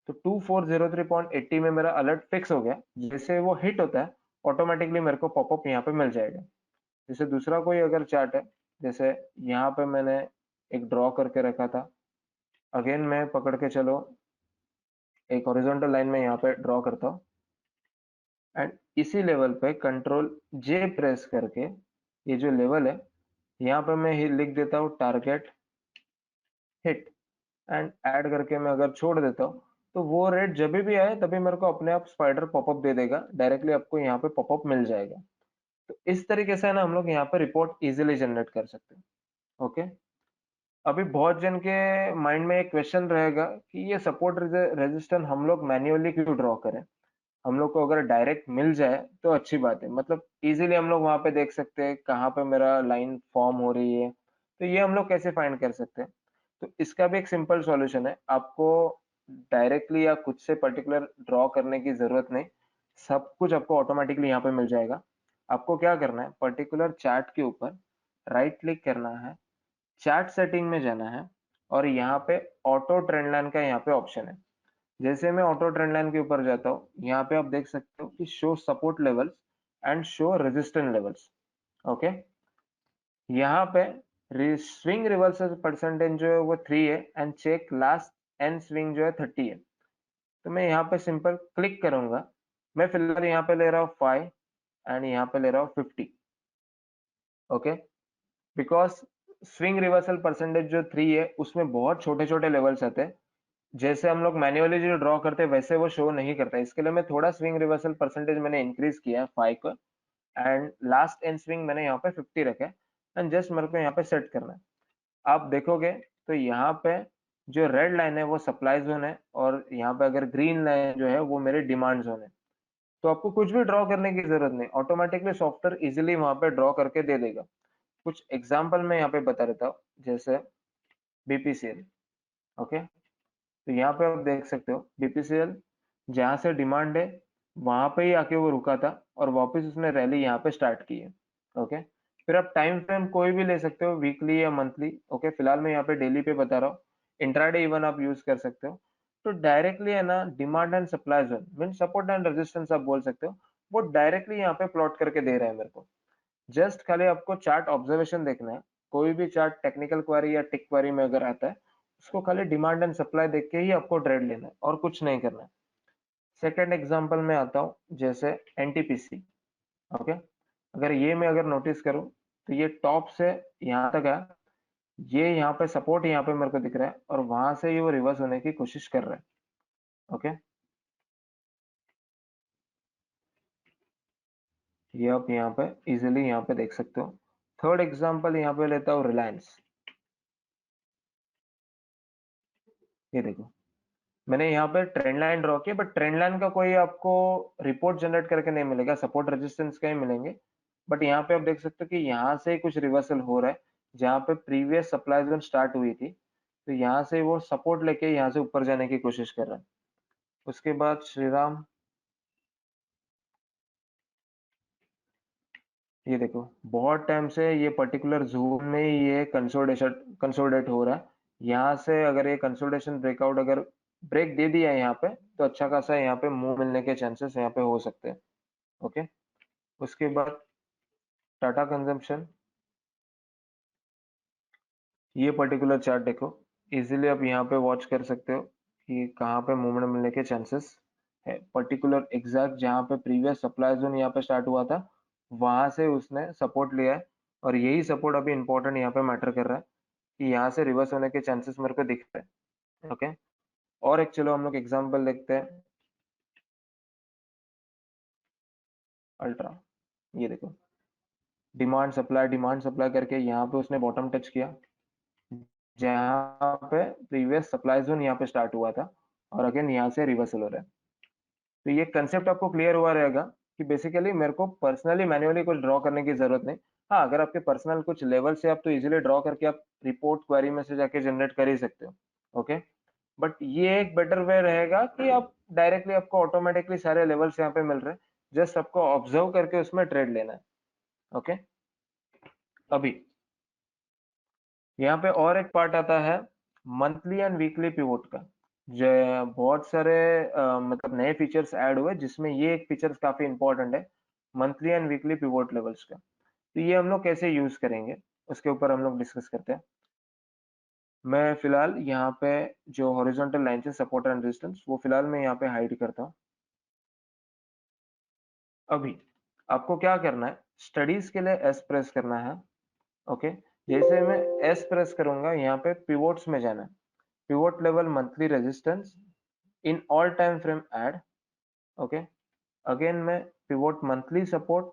तो 2403.80 में मेरा अलर्ट फिक्स हो गया। जैसे वो हिट होता है, ऑटोमेटिकली मेरे को पॉपअप यहाँ पे मिल जाएगा। जैसे दूसरा कोई अगर चार्ट है, जैसे यहाँ पे मैंने एक ड्रॉ करके रखा था, अगेन मैं पकड़ के चलो एक हॉरिजॉन्टल लाइन में यहाँ पे ड्रॉ करता हूँ, एंड इसी लेवल पे कंट्रोल जे प्रेस करके ये जो लेवल है, यहाँ पे मैं लिख देता हूँ टारगेट हिट, एंड ऐड करके मैं अगर छोड़ देता हूँ, तो वो रेट जब भी आए तभी मेरे को अपने आप स्पाइडर पॉपअप दे देगा, डायरेक्टली आपको यहाँ पे पॉपअप मिल जाएगा। तो इस तरीके से ना हम लोग यहाँ पे रिपोर्ट इजीली जनरेट कर सकते हैं। ओके, अभी बहुत जन के माइंड में एक क्वेश्चन रहेगा कि ये सपोर्ट रेजिस्टेंस हम लोग मैन्युअली क्यों ड्रॉ करें। हम लोग को अगर डायरेक्ट मिल जाए तो अच्छी बात है, मतलब इजीली हम लोग वहां पे देख सकते हैं कहाँ पे मेरा लाइन फॉर्म हो रही है। तो ये हम लोग कैसे फाइंड कर सकते हैं। तो इसका भी एक सिंपल सॉल्यूशन है, आपको डायरेक्टली या कुछ से पर्टिकुलर ड्रॉ करने की जरूरत नहीं, सब कुछ आपको ऑटोमेटिकली यहाँ पे मिल जाएगा। आपको क्या करना है, पर्टिकुलर चार्ट के ऊपर राइट क्लिक करना है, चार्ट सेटिंग में जाना है और यहाँ पे ऑटो ट्रेंड लाइन का यहाँ पे ऑप्शन है। जैसे मैं ऑटो ट्रेंड लाइन के ऊपर जाता हूँ, यहाँ पे आप देख सकते हो कि show support levels and show resistance levels. Okay, यहाँ पे स्विंग रिवर्सल परसेंटेज जो है वो 3 है and check last and swing जो है 30 है। तो मैं यहाँ पे सिंपल क्लिक करूंगा। मैं फिलहाल यहाँ पे ले रहा हूँ 5 एंड यहाँ पे ले रहा हूँ 50। Okay, because swing reversal percentage जो 3 है उसमें बहुत छोटे छोटे लेवल्स आते हैं। जैसे हम लोग मैन्युअली जो ड्रॉ करते हैं वैसे वो शो नहीं करता। इसके लिए मैं थोड़ा स्विंग रिवर्सल परसेंटेज मैंने इंक्रीज किया है 5 को एंड लास्ट एंड स्विंग मैंने यहाँ पे 50 रखा है एंड जस्ट मेरे को यहाँ पे सेट करना है। आप देखोगे तो यहाँ पे जो रेड लाइन है वो सप्लाई जोन है और यहाँ पे अगर ग्रीन लाइन जो है वो मेरे डिमांड जोन है। तो आपको कुछ भी ड्रॉ करने की जरूरत नहीं, ऑटोमेटिकली सॉफ्टवेयर इजिली वहां पे ड्रॉ करके दे देगा। कुछ एग्जांपल मैं यहाँ पे बता देता हूँ, जैसे बीपीसीएल। ओके, तो यहाँ पे आप देख सकते हो बीपीसीएल जहां से डिमांड है वहां पे ही आके वो रुका था और वापस उसने रैली यहाँ पे स्टार्ट की है। ओके, फिर आप टाइम फ्रेम कोई भी ले सकते हो, वीकली या मंथली। ओके, फिलहाल मैं यहाँ पे डेली पे बता रहा हूँ, इंट्राडे इवन आप यूज कर सकते हो। तो डायरेक्टली है ना, demand and supply zone mean support and resistance आप बोल सकते हो, वो डायरेक्टली यहाँ पे प्लॉट करके दे रहा है मेरे को। जस्ट खाली आपको चार्ट ऑब्जर्वेशन देखना है। कोई भी चार्ट टेक्निकल क्वेरी या टिक क्वेरी में अगर आता है, उसको खाली डिमांड एंड सप्लाई देख के ही आपको ट्रेड लेना है और कुछ नहीं करना है। सेकेंड एग्जांपल में आता हूँ, जैसे एनटीपीसी। ओके, अगर ये मैं अगर नोटिस करूँ तो ये टॉप से यहाँ तक है, ये यहाँ पे सपोर्ट यहाँ पे मेरे को दिख रहा है और वहां से ये वो रिवर्स होने की कोशिश कर रहा है। ओके, ये आप यहाँ पे इजिली यहाँ पे देख सकते हो। थर्ड एग्जांपल यहाँ पे लेता हूँ, रिलायंस। ये देखो, मैंने यहाँ पे ट्रेंड लाइन ड्रॉ किया, बट ट्रेंड लाइन का कोई आपको रिपोर्ट जनरेट करके नहीं मिलेगा, सपोर्ट रेजिस्टेंस का ही मिलेंगे। बट यहाँ पे आप देख सकते हो कि यहाँ से ही कुछ रिवर्सल हो रहा है, जहाँ पे प्रीवियस सप्लाई जोन स्टार्ट हुई थी, तो यहाँ से वो सपोर्ट लेके यहाँ से ऊपर जाने की कोशिश कर रहा है। उसके बाद श्रीराम, ये देखो बहुत टाइम से ये पर्टिकुलर जोन में ही ये कंसोलिडेट हो रहा है। यहाँ से अगर ये कंसोलिडेशन ब्रेकआउट अगर ब्रेक दे दिया है यहाँ पे, तो अच्छा खासा यहाँ पे मूव मिलने के चांसेस यहाँ पे हो सकते हैं। ओके, उसके बाद टाटा कंजम्पशन, ये पर्टिकुलर चार्ट देखो, इजीली आप यहाँ पे वॉच कर सकते हो कि कहाँ पे मूवमेंट मिलने के चांसेस है। पर्टिकुलर एग्जैक्ट जहाँ पे प्रीवियस सप्लाई जोन यहाँ पे स्टार्ट हुआ था, वहां से उसने सपोर्ट लिया है और यही सपोर्ट अभी इंपॉर्टेंट यहाँ पे मैटर कर रहा है कि यहाँ से रिवर्स होने के चांसेस मेरे को दिख रहे हैं। ओके, और एक चलो हम लोग एग्जाम्पल देखते हैं, अल्ट्रा। ये देखो, डिमांड सप्लाई करके यहाँ पे उसने बॉटम टच किया, जहाँ पे प्रीवियस सप्लाई जोन यहाँ पे स्टार्ट हुआ था और अगेन यहाँ से रिवर्सल हो रहा है। तो ये कंसेप्ट आपको क्लियर हुआ रहेगा कि बेसिकली मेरे को पर्सनली मैन्युअली कुछ ड्रॉ करने की जरूरत नहीं। हाँ, अगर आपके पर्सनल कुछ लेवल से आप तो इजीली ड्रॉ करके आप रिपोर्ट क्वेरी में से जाके जनरेट कर ही सकते हो। ओके, बट ये एक बेटर वे रहेगा कि आप डायरेक्टली आपको ऑटोमेटिकली सारे लेवल्स यहाँ पे मिल रहे हैं, जस्ट आपको ऑब्जर्व करके उसमें ट्रेड लेना है। ओके, अभी यहाँ पे और एक पार्ट आता है, मंथली एंड वीकली पिवोट का। जो बहुत सारे मतलब नए फीचर्स ऐड हुए, जिसमें ये एक फीचर्स काफी इंपॉर्टेंट है, monthly and weekly pivot levels का। तो ये हम लोग कैसे यूज करेंगे, उसके ऊपर हम लोग डिस्कस करते हैं। मैं फिलहाल यहाँ पे जो हॉरिजॉन्टल लाइन है सपोर्ट एंड रेजिस्टेंस, वो फिलहाल मैं यहाँ पे हाइड करता हूँ। अभी आपको क्या करना है, स्टडीज के लिए एस प्रेस करना है। ओके, जैसे मैं एस प्रेस करूंगा, यहाँ पे पिवोट्स में जाना है। Pivot level monthly resistance in all time frame add. Okay, again मैं pivot monthly support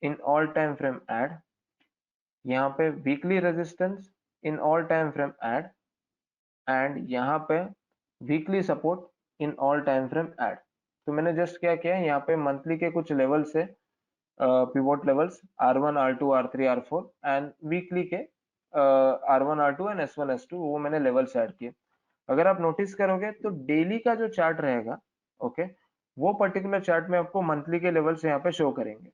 in all time frame add, यहाँ पे weekly resistance in all time frame add and यहाँ पे weekly support in all time frame add. तो मैंने just क्या किया है, यहाँ पे मंथली के कुछ लेवल से pivot levels R1 R2 R3 R4 and weekly के R1 R2 and S1 S2 वो मैंने लेवल्स ऐड किए। अगर आप नोटिस करोगे तो डेली का जो चार्ट रहेगा, ओके, वो पर्टिकुलर चार्ट में आपको मंथली के लेवल्स यहाँ पे शो करेंगे।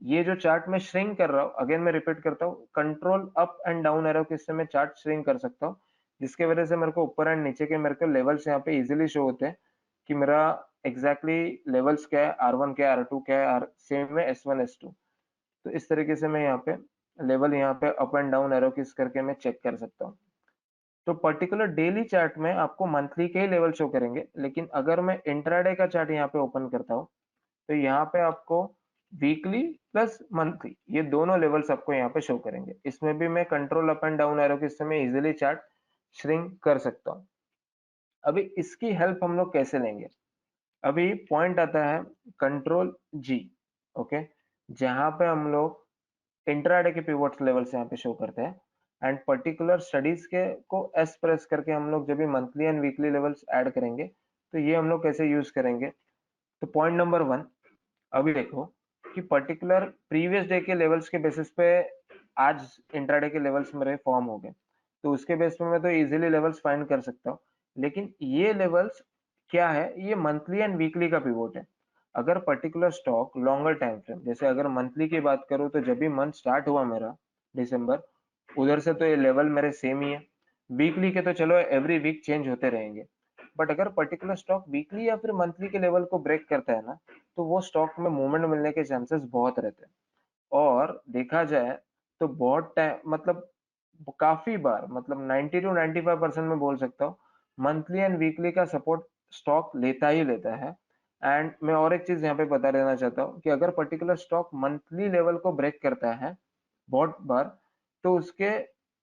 ये जो चार्ट मैं श्रिंक कर रहा हूँ, अगेन मैं रिपीट करता हूँ, control up and down arrow किससे मैं चार्ट श्रिंक कर सकता हूँ, जिसके वजह से मेरे को ऊपर एंड नीचे के मेरे को लेवल्स यहाँ पे इजीली शो होते हैं कि मेरा एग्जैक्टली लेवल्स क्या है, R1 क्या है, R2 क्या है, सेम है S1 S2। तो इस तरीके से मैं यहाँ पे लेवल यहाँ पे अप एंड डाउन एरो किस करके मैं चेक कर सकता हूँ। तो पर्टिकुलर डेली चार्ट में आपको मंथली के ही लेवल शो करेंगे, लेकिन अगर मैं इंट्राडे का चार्ट यहाँ पे ओपन करता हूँ तो यहाँ पे आपको वीकली प्लस मंथली ये दोनों लेवल्स आपको यहाँ पे शो करेंगे। इसमें भी मैं control up and down arrow के समय इजीली चार्ट श्रिंक कर सकता हूँ। अभी इसकी हेल्प हम लोग कैसे लेंगे? अभी पॉइंट आता है कंट्रोल जी, ओके, जहां पे हम लोग इंट्राडे के पिवोट्स लेवल्स यहाँ पे शो करते हैं एंड पर्टिकुलर स्टडीज के को एस प्रेस करके हम लोग जब भी monthly and weekly levels add करेंगे तो ये हम लोग कैसे यूज करेंगे। तो पॉइंट नंबर 1, अभी देखो कि पर्टिकुलर प्रीवियस डे के लेवल्स के बेसिस पे आज इंट्राडे के लेवल्स मेरे फॉर्म हो गए, तो उसके बेस पे मैं तो इजीली लेवल्स फाइंड कर सकता हूँ। लेकिन ये लेवल्स क्या है, ये मंथली एंड वीकली का पिवोट है। अगर particular stock longer time frame, जैसे अगर मंथली की बात करूँ तो जब भी मंथ स्टार्ट हुआ मेरा दिसंबर, उधर से तो ये लेवल मेरे सेम ही है। वीकली के तो चलो एवरी वीक चेंज होते रहेंगे, बट अगर पर्टिकुलर स्टॉक वीकली या फिर मंथली के लेवल को ब्रेक करता है ना, तो वो स्टॉक में मूवमेंट मिलने के चांसेस बहुत रहते हैं। और देखा जाए तो बहुत टाइम मतलब काफी बार मतलब 90 टू 95% में बोल सकता हूँ मंथली एंड वीकली का सपोर्ट स्टॉक लेता ही लेता है। एंड मैं और एक चीज यहाँ पे बता देना चाहता हूँ कि अगर पर्टिकुलर स्टॉक मंथली लेवल को ब्रेक करता है बहुत बार, तो उसके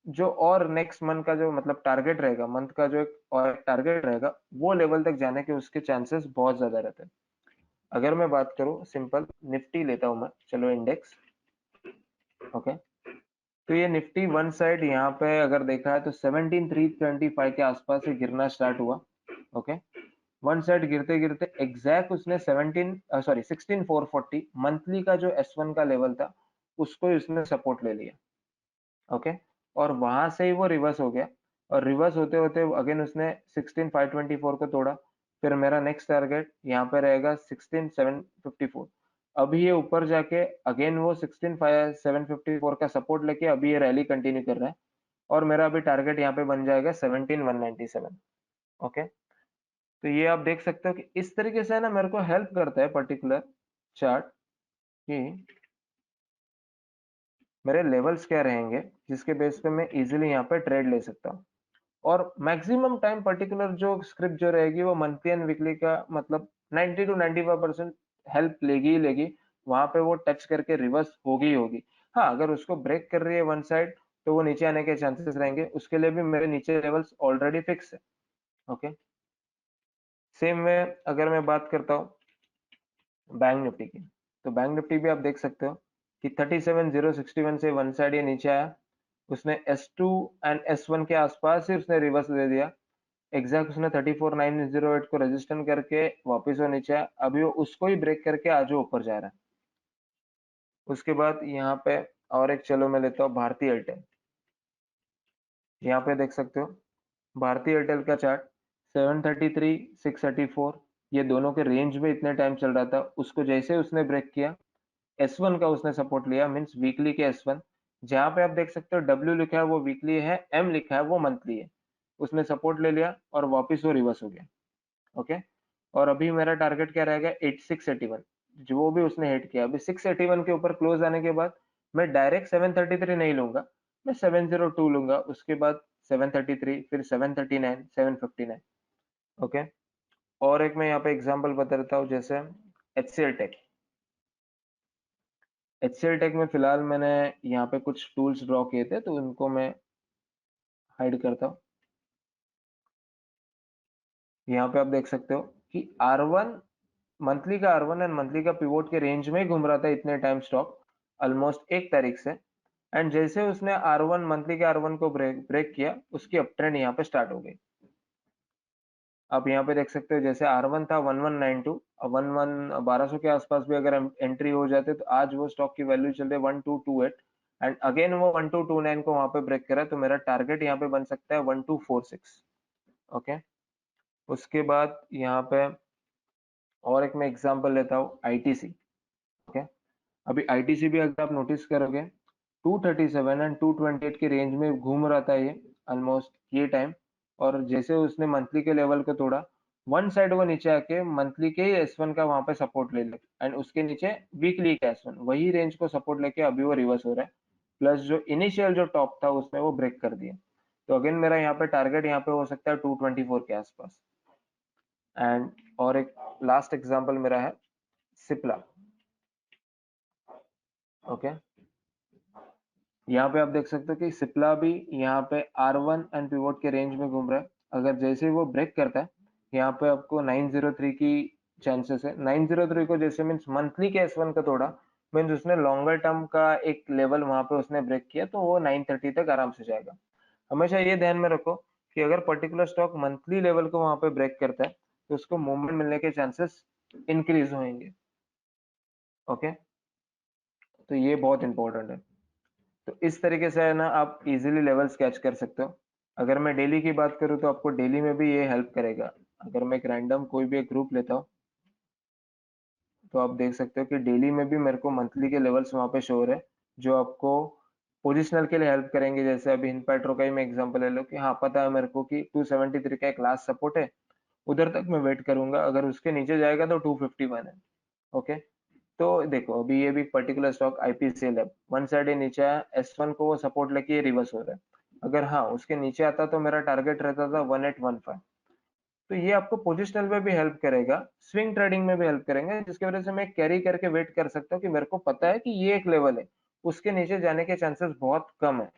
जो और नेक्स्ट मंथ का जो मतलब टारगेट रहेगा, मंथ का जो एक और टारगेट रहेगा, वो लेवल तक जाने के उसके चांसेस बहुत ज्यादा रहते हैं। अगर मैं बात करूँ सिंपल निफ्टी लेता हूँ मैं, चलो इंडेक्स, ओके, तो ये निफ्टी वन साइड यहाँ पे अगर देखा है तो 17,325 के आसपास से गिरना स्टार्ट हुआ, ओके। वन साइड गिरते गिरते एग्जैक्ट उसने 16,440 मंथली का जो S1 का लेवल था उसको ही उसने सपोर्ट ले लिया, ओके। और वहां से ही वो रिवर्स हो गया, और रिवर्स होते होते अगेन उसने 16,524 को तोड़ा। फिर मेरा नेक्स्ट टारगेट यहाँ पे रहेगा 16,754। अभी ये ऊपर जाके अगेन वो 16,754 का सपोर्ट लेके अभी ये रैली कंटिन्यू कर रहा है, और मेरा अभी टारगेट यहाँ पे बन जाएगा 17,197, ओके। तो ये आप देख सकते हो कि इस तरीके से है ना मेरे को हेल्प करता है पर्टिकुलर चार्ट कि मेरे लेवल्स क्या रहेंगे, जिसके बेस पे मैं इजीली यहाँ पे ट्रेड ले सकता हूँ। और मैक्सिमम टाइम पर्टिकुलर जो स्क्रिप्ट जो रहेगी वो मंथली एंड वीकली का मतलब 90 टू 95% हेल्प लेगी ही लेगी, वहां पे वो टच करके रिवर्स होगी ही होगी। हाँ, अगर उसको ब्रेक कर रही है वन साइड तो वो नीचे आने के चांसेस रहेंगे, उसके लिए भी मेरे नीचे लेवल्स ऑलरेडी फिक्स है, ओके। सेम में अगर मैं बात करता हूँ बैंक निफ्टी की, तो बैंक निफ्टी भी आप देख सकते हो कि 37,061 से वन साइड ये नीचे आया, उसने S2 एंड S1 के आसपास ही उसने रिवर्स दे दिया, एग्जैक्ट उसने 34,908 को रेजिस्टेंस करके वापस वो नीचे आया, अभी वो उसको ही ब्रेक करके आज वो ऊपर जा रहा है। उसके बाद यहाँ पे और एक, चलो मैं लेता हूँ भारतीय एयरटेल। यहाँ पे देख सकते हो भारतीय एयरटेल का चार्ट 733 634, ये दोनों के रेंज में इतने टाइम चल रहा था, उसको जैसे उसने ब्रेक किया S1 का उसने सपोर्ट लिया, मींस वीकली के S1, जहां पे आप देख सकते हो W लिखा है वो वीकली है, M लिखा है वो मंथली है, उसने सपोर्ट ले लिया और वापस वो रिवर्स हो गया, ओके। और अभी मेरा टारगेट क्या रहेगा 8681, जो भी उसने हिट किया, अभी 681 के ऊपर क्लोज आने के बाद मैं डायरेक्ट 733 नहीं लूंगा, मैं 702 लूंगा, उसके बाद 733, फिर 739, 759, ओके। और एक मैं यहाँ पे एग्जांपल बता देता हूँ, जैसे HCL टेक। HCL टेक में फिलहाल मैंने यहाँ पे कुछ टूल्स ड्रॉ किए थे तो उनको मैं हाइड करता हूँ। यहाँ पे आप देख सकते हो कि R1 मंथली का, R1 एंड मंथली का पिवोट के रेंज में ही घूम रहा था इतने टाइम स्टॉक, ऑलमोस्ट 1 तारीख से। एंड जैसे उसने R1 मंथली के R1 को ब्रेक ब्रेक किया, उसकी अप ट्रेंड यहाँ पे स्टार्ट हो गई। आप यहाँ पे देख सकते हो जैसे R1 था 1192, 1200 के आसपास भी अगर एंट्री हो जाते तो आज वो स्टॉक की वैल्यू चल रही है 1228, एंड अगेन वो 1229 को वहां पे ब्रेक करा, तो मेरा टारगेट यहाँ पे बन सकता है 1246, ओके। उसके बाद यहाँ पे और एक मैं एग्जांपल लेता हूँ ITC, ओके। अभी आईटीसी भी अगर आप नोटिस करोगे 237 एंड 228 के रेंज में घूम रहा था ये ऑलमोस्ट ये टाइम, और जैसे उसने मंथली के लेवल को तोड़ा, वन साइड वो नीचे आके मंथली के S1 का वहां पे सपोर्ट ले लिया एंड उसके नीचे वीकली का S1 वही रेंज को सपोर्ट लेके अभी वो रिवर्स हो रहा है, प्लस जो इनिशियल जो टॉप था उसमें वो ब्रेक कर दिया। तो अगेन मेरा यहाँ पे टारगेट यहाँ पे हो सकता है 224 के आसपास। एंड और एक लास्ट एग्जांपल मेरा है सिप्ला। ओके, यहाँ पे आप देख सकते हो कि सिप्ला भी यहाँ पे R1 एंड पिवोट के रेंज में घूम रहा है। अगर जैसे ही वो ब्रेक करता है, यहाँ पे आपको 903 की चांसेस है। 903 को जैसे मीन्स मंथली के S1 का तोड़ा, मीन्स उसने लॉन्गर टर्म का एक लेवल वहां पे उसने ब्रेक किया, तो वो 930 तक आराम से जाएगा। हमेशा ये ध्यान में रखो कि अगर पर्टिकुलर स्टॉक मंथली लेवल को वहां पे ब्रेक करता है, तो उसको मूवमेंट मिलने के चांसेस इंक्रीज होंगे। ओके, तो ये बहुत इंपॉर्टेंट है। तो इस तरीके से है ना, आप इजीली लेवल्स कैच कर सकते हो। अगर मैं डेली की बात करूँ तो आपको डेली में भी ये हेल्प करेगा। अगर मैं एक रैंडम कोई भी एक ग्रुप लेता हूँ, तो आप देख सकते हो कि डेली में भी मेरे को मंथली के लेवल्स वहाँ पे शो हो रहे हैं, जो आपको पोजिशनल के लिए हेल्प करेंगे। जैसे अभी हिंपेट्रो का ही मैं एग्जांपल ले लो कि हाँ, पता है मेरे को कि 273 का एक लास्ट सपोर्ट है, उधर तक मैं वेट करूंगा, अगर उसके नीचे जाएगा तो 251 है। ओके, तो देखो अभी ये भी पर्टिकुलर स्टॉक आईपीसीएल है, वन साइड ये नीचे है, S1 को वो सपोर्ट लेके ये रिवर्स हो रहा है। अगर हाँ उसके नीचे आता तो मेरा टारगेट रहता था 1815। तो ये आपको पोजिशनल में भी हेल्प करेगा, स्विंग ट्रेडिंग में भी हेल्प करेंगे, जिसकी वजह से मैं कैरी करके वेट कर सकता हूँ कि मेरे को पता है कि ये एक लेवल है, उसके नीचे जाने के चांसेस बहुत कम है।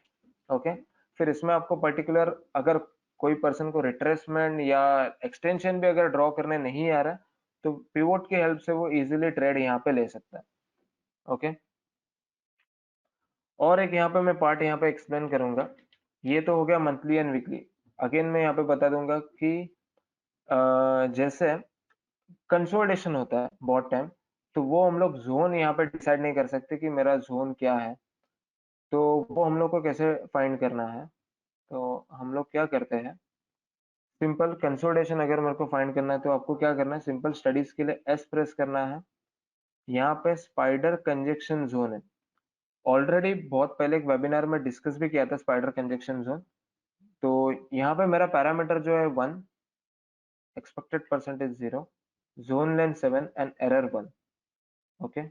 ओके, फिर इसमें आपको पर्टिकुलर अगर कोई पर्सन को रिट्रेसमेंट या एक्सटेंशन भी अगर ड्रॉ करने नहीं आ रहा, तो पिवोट की हेल्प से वो इजीली ट्रेड यहाँ पे ले सकता है। ओके, और एक यहाँ पे मैं पार्ट यहाँ पे एक्सप्लेन करूंगा। ये तो हो गया मंथली एंड वीकली। अगेन मैं यहाँ पे बता दूंगा कि जैसे कंसोलिडेशन होता है बहुत टाइम, तो वो हम लोग जोन यहाँ पे डिसाइड नहीं कर सकते कि मेरा जोन क्या है। तो वो हम लोग को कैसे फाइंड करना है, तो हम लोग क्या करते हैं, सिंपल कंसोलिडेशन अगर मेरे को फाइंड करना है तो आपको क्या करना है, सिंपल स्टडीज के लिए एस प्रेस करना है। यहाँ पे स्पाइडर कंजेक्शन जोन है, ऑलरेडी बहुत पहले एक वेबिनार में डिस्कस भी किया था स्पाइडर कंजेक्शन जोन। तो यहाँ पे मेरा पैरामीटर जो है 1, expected percentage 0, zone length 7 and error 1। Okay,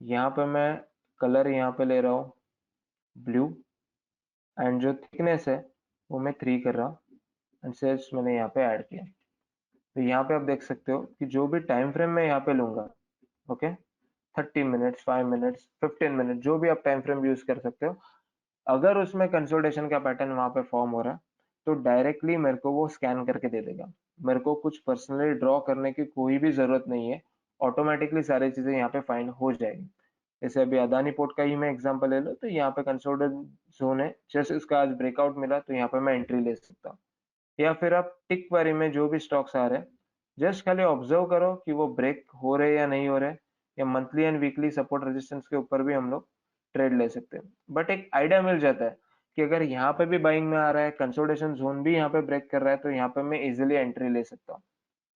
यहाँ पे मैं कलर यहाँ पे ले रहा हूँ ब्लू, एंड जो थिकनेस है वो मैं 3 कर रहा हूँ, एंड सेल्स मैंने यहाँ पे ऐड किया। तो यहाँ पे आप देख सकते हो कि जो भी टाइम फ्रेम मैं यहाँ पे लूंगा, ओके, 30 मिनट्स, 5 मिनट्स, 15 मिनट, जो भी आप टाइम फ्रेम यूज कर सकते हो, अगर उसमें कंसोलिडेशन का पैटर्न वहां पे फॉर्म हो रहा है, तो डायरेक्टली मेरे को वो स्कैन करके दे देगा। मेरे को कुछ पर्सनली ड्रॉ करने की कोई भी जरूरत नहीं है, ऑटोमेटिकली सारी चीजें यहाँ पे फाइंड हो जाएगी। जैसे अभी अदानी पोर्ट का ही मैं एग्जांपल ले लो, तो यहाँ पे कंसोलिडेशन जोन है, जैसे उसका आज ब्रेकआउट मिला तो यहाँ पे मैं एंट्री ले सकता हूँ। या फिर आप टिक क्वेरी में जो भी स्टॉक्स आ रहे हैं, जस्ट खाली ऑब्जर्व करो कि वो ब्रेक हो रहे या नहीं हो रहे, या monthly and weekly support resistance के ऊपर भी हम लोग ट्रेड ले सकते हैं। बट एक आइडिया मिल जाता है कि अगर यहाँ पे भी बाइंग में आ रहा है, कंसोलिडेशन जोन भी यहाँ पे ब्रेक कर रहा है, तो यहाँ पे मैं इजिली एंट्री ले सकता हूँ।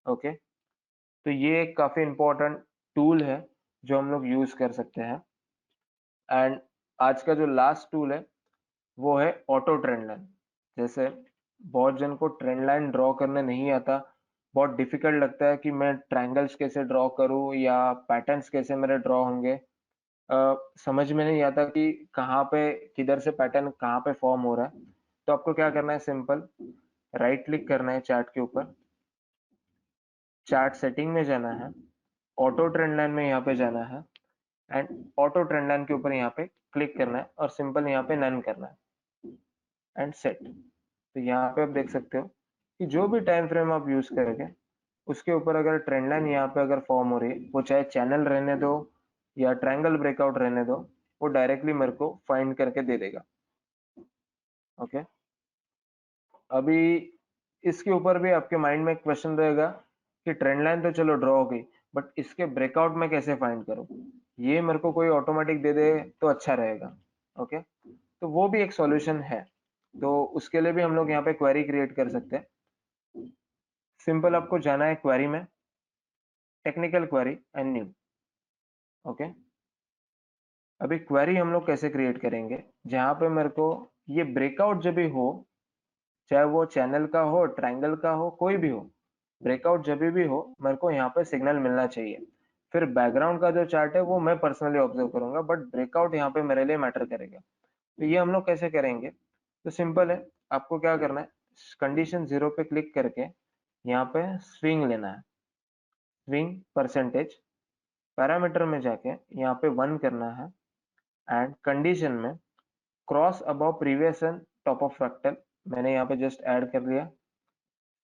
ओके, तो ये एक काफी इंपॉर्टेंट टूल है जो हम लोग यूज कर सकते हैं। एंड आज का जो लास्ट टूल है वो है ऑटो ट्रेंड लाइन। जैसे बहुत जन को ट्रेंड लाइन ड्रॉ करने नहीं आता, बहुत डिफिकल्ट लगता है कि मैं ट्रायंगल्स कैसे ड्रॉ करूं या पैटर्न्स कैसे मेरे ड्रॉ होंगे। समझ में नहीं आता कि कहाँ पे किधर से पैटर्न कहाँ पे फॉर्म हो रहा है। तो आपको क्या करना है, सिंपल राइट क्लिक करना है चार्ट के ऊपर, चार्ट सेटिंग में जाना है, ऑटो ट्रेंड लाइन में यहाँ पे जाना है, एंड ऑटो ट्रेंड लाइन के ऊपर यहाँ पे क्लिक करना है और सिंपल यहाँ पे नन करना है एंड सेट। तो यहाँ पे आप देख सकते हो कि जो भी टाइम फ्रेम आप यूज करोगे, उसके ऊपर अगर ट्रेंड लाइन यहाँ पे अगर फॉर्म हो रही है, वो चाहे चैनल रहने दो या ट्रायंगल ब्रेकआउट रहने दो, वो डायरेक्टली मेरे को फाइंड करके दे देगा। ओके, अभी इसके ऊपर भी आपके माइंड में एक क्वेश्चन रहेगा कि ट्रेंड लाइन तो चलो ड्रॉ हो गई, बट इसके ब्रेकआउट में कैसे फाइंड करूं, ये मेरे को कोई ऑटोमेटिक दे दे तो अच्छा रहेगा। ओके, तो वो भी एक सॉल्यूशन है। तो उसके लिए भी हम लोग यहाँ पे क्वेरी क्रिएट कर सकते हैं। सिंपल आपको जाना है क्वेरी में, technical query and new. Okay, अभी क्वेरी हम लोग कैसे क्रिएट करेंगे, जहां पे मेरे को ये ब्रेकआउट जब भी हो, चाहे वो चैनल का हो, ट्रायंगल का हो, कोई भी हो, ब्रेकआउट जब भी हो मेरे को यहाँ पे सिग्नल मिलना चाहिए। फिर बैकग्राउंड का जो चार्ट है वो मैं पर्सनली ऑब्जर्व करूंगा, बट ब्रेकआउट यहाँ पे मेरे लिए मैटर करेगा। तो ये हम लोग कैसे करेंगे, तो सिंपल है, आपको क्या करना है, कंडीशन 0 पे क्लिक करके यहाँ पे स्विंग लेना है, स्विंग परसेंटेज, पैरामीटर में जाके यहाँ पे 1 करना है, एंड कंडीशन में cross above previous and top of fractal मैंने यहाँ पे जस्ट ऐड कर लिया।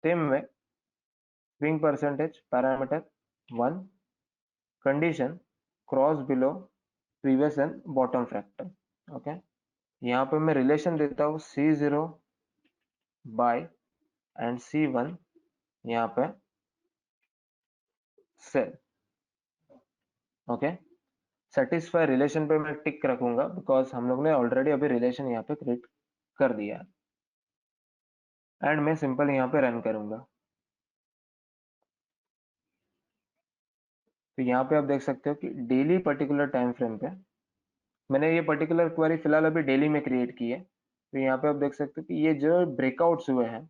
Same way swing percentage parameter 1, condition cross below previous and bottom fractal. Okay, यहाँ पे मैं रिलेशन देता हूँ C0 बाय एंड C1 यहाँ पे सेल। ओके, सेटिस्फाई रिलेशन पे मैं टिक रखूंगा बिकॉज हम लोग ने ऑलरेडी अभी रिलेशन यहाँ पे क्रिएट कर दिया है, एंड मैं सिंपल यहाँ पे रन करूंगा। तो यहाँ पे आप देख सकते हो कि डेली पर्टिकुलर टाइम फ्रेम पे मैंने ये पर्टिकुलर क्वेरी फिलहाल अभी डेली में क्रिएट की है। तो यहाँ पे आप देख सकते हो कि ये जो ब्रेकआउट्स हुए हैं,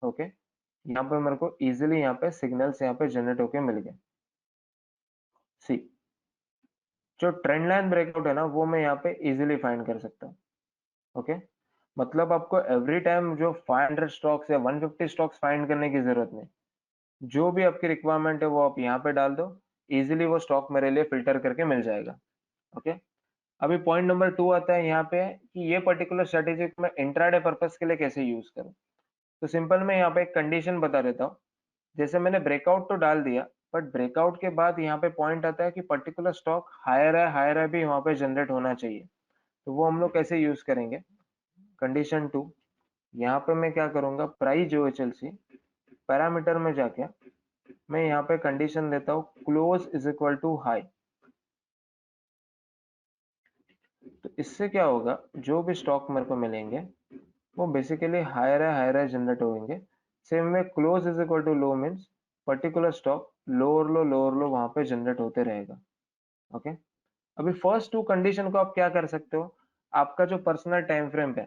ओके, यहाँ पे मेरे को इजीली यहाँ पे सिग्नल्स यहाँ पे जनरेट होके मिल गए। सी, जो ट्रेंड लाइन ब्रेकआउट है ना वो मैं यहाँ पे इजीली फाइंड कर सकता हूँ। ओके, मतलब आपको एवरी टाइम जो 500 स्टॉक्स या 150 स्टॉक्स फाइंड करने की जरूरत नहीं, जो भी आपकी रिक्वायरमेंट है वो आप यहाँ पे डाल दो, इजीली वो स्टॉक मेरे लिए फिल्टर करके मिल जाएगा। ओके, अभी पॉइंट नंबर 2 आता है यहाँ पे कि ये पर्टिकुलर स्ट्रेटेजी मैं इंट्राडे पर्पस के लिए कैसे यूज करूँ। तो सिंपल मैं यहाँ पे एक कंडीशन बता देता हूँ। जैसे मैंने ब्रेकआउट तो डाल दिया, बट ब्रेकआउट के बाद यहाँ पे पॉइंट आता है कि पर्टिकुलर स्टॉक हायर है भी वहां पे जनरेट होना चाहिए। तो वो हम लोग कैसे यूज करेंगे, कंडीशन 2, यहाँ पे मैं क्या करूंगा, प्राइस जो है चेल्सी पैरामीटर में जाके मैं यहाँ पे कंडीशन देता हूँ close is equal to high. तो इससे क्या होगा, जो भी स्टॉक मेरे को मिलेंगे वो बेसिकली हायर है जनरेट होंगे। सेम में close is equal to low means particular stock lower low वहां पे जनरेट होते रहेगा। ओके, अभी फर्स्ट 2 कंडीशन को आप क्या कर सकते हो, आपका जो पर्सनल टाइम फ्रेम है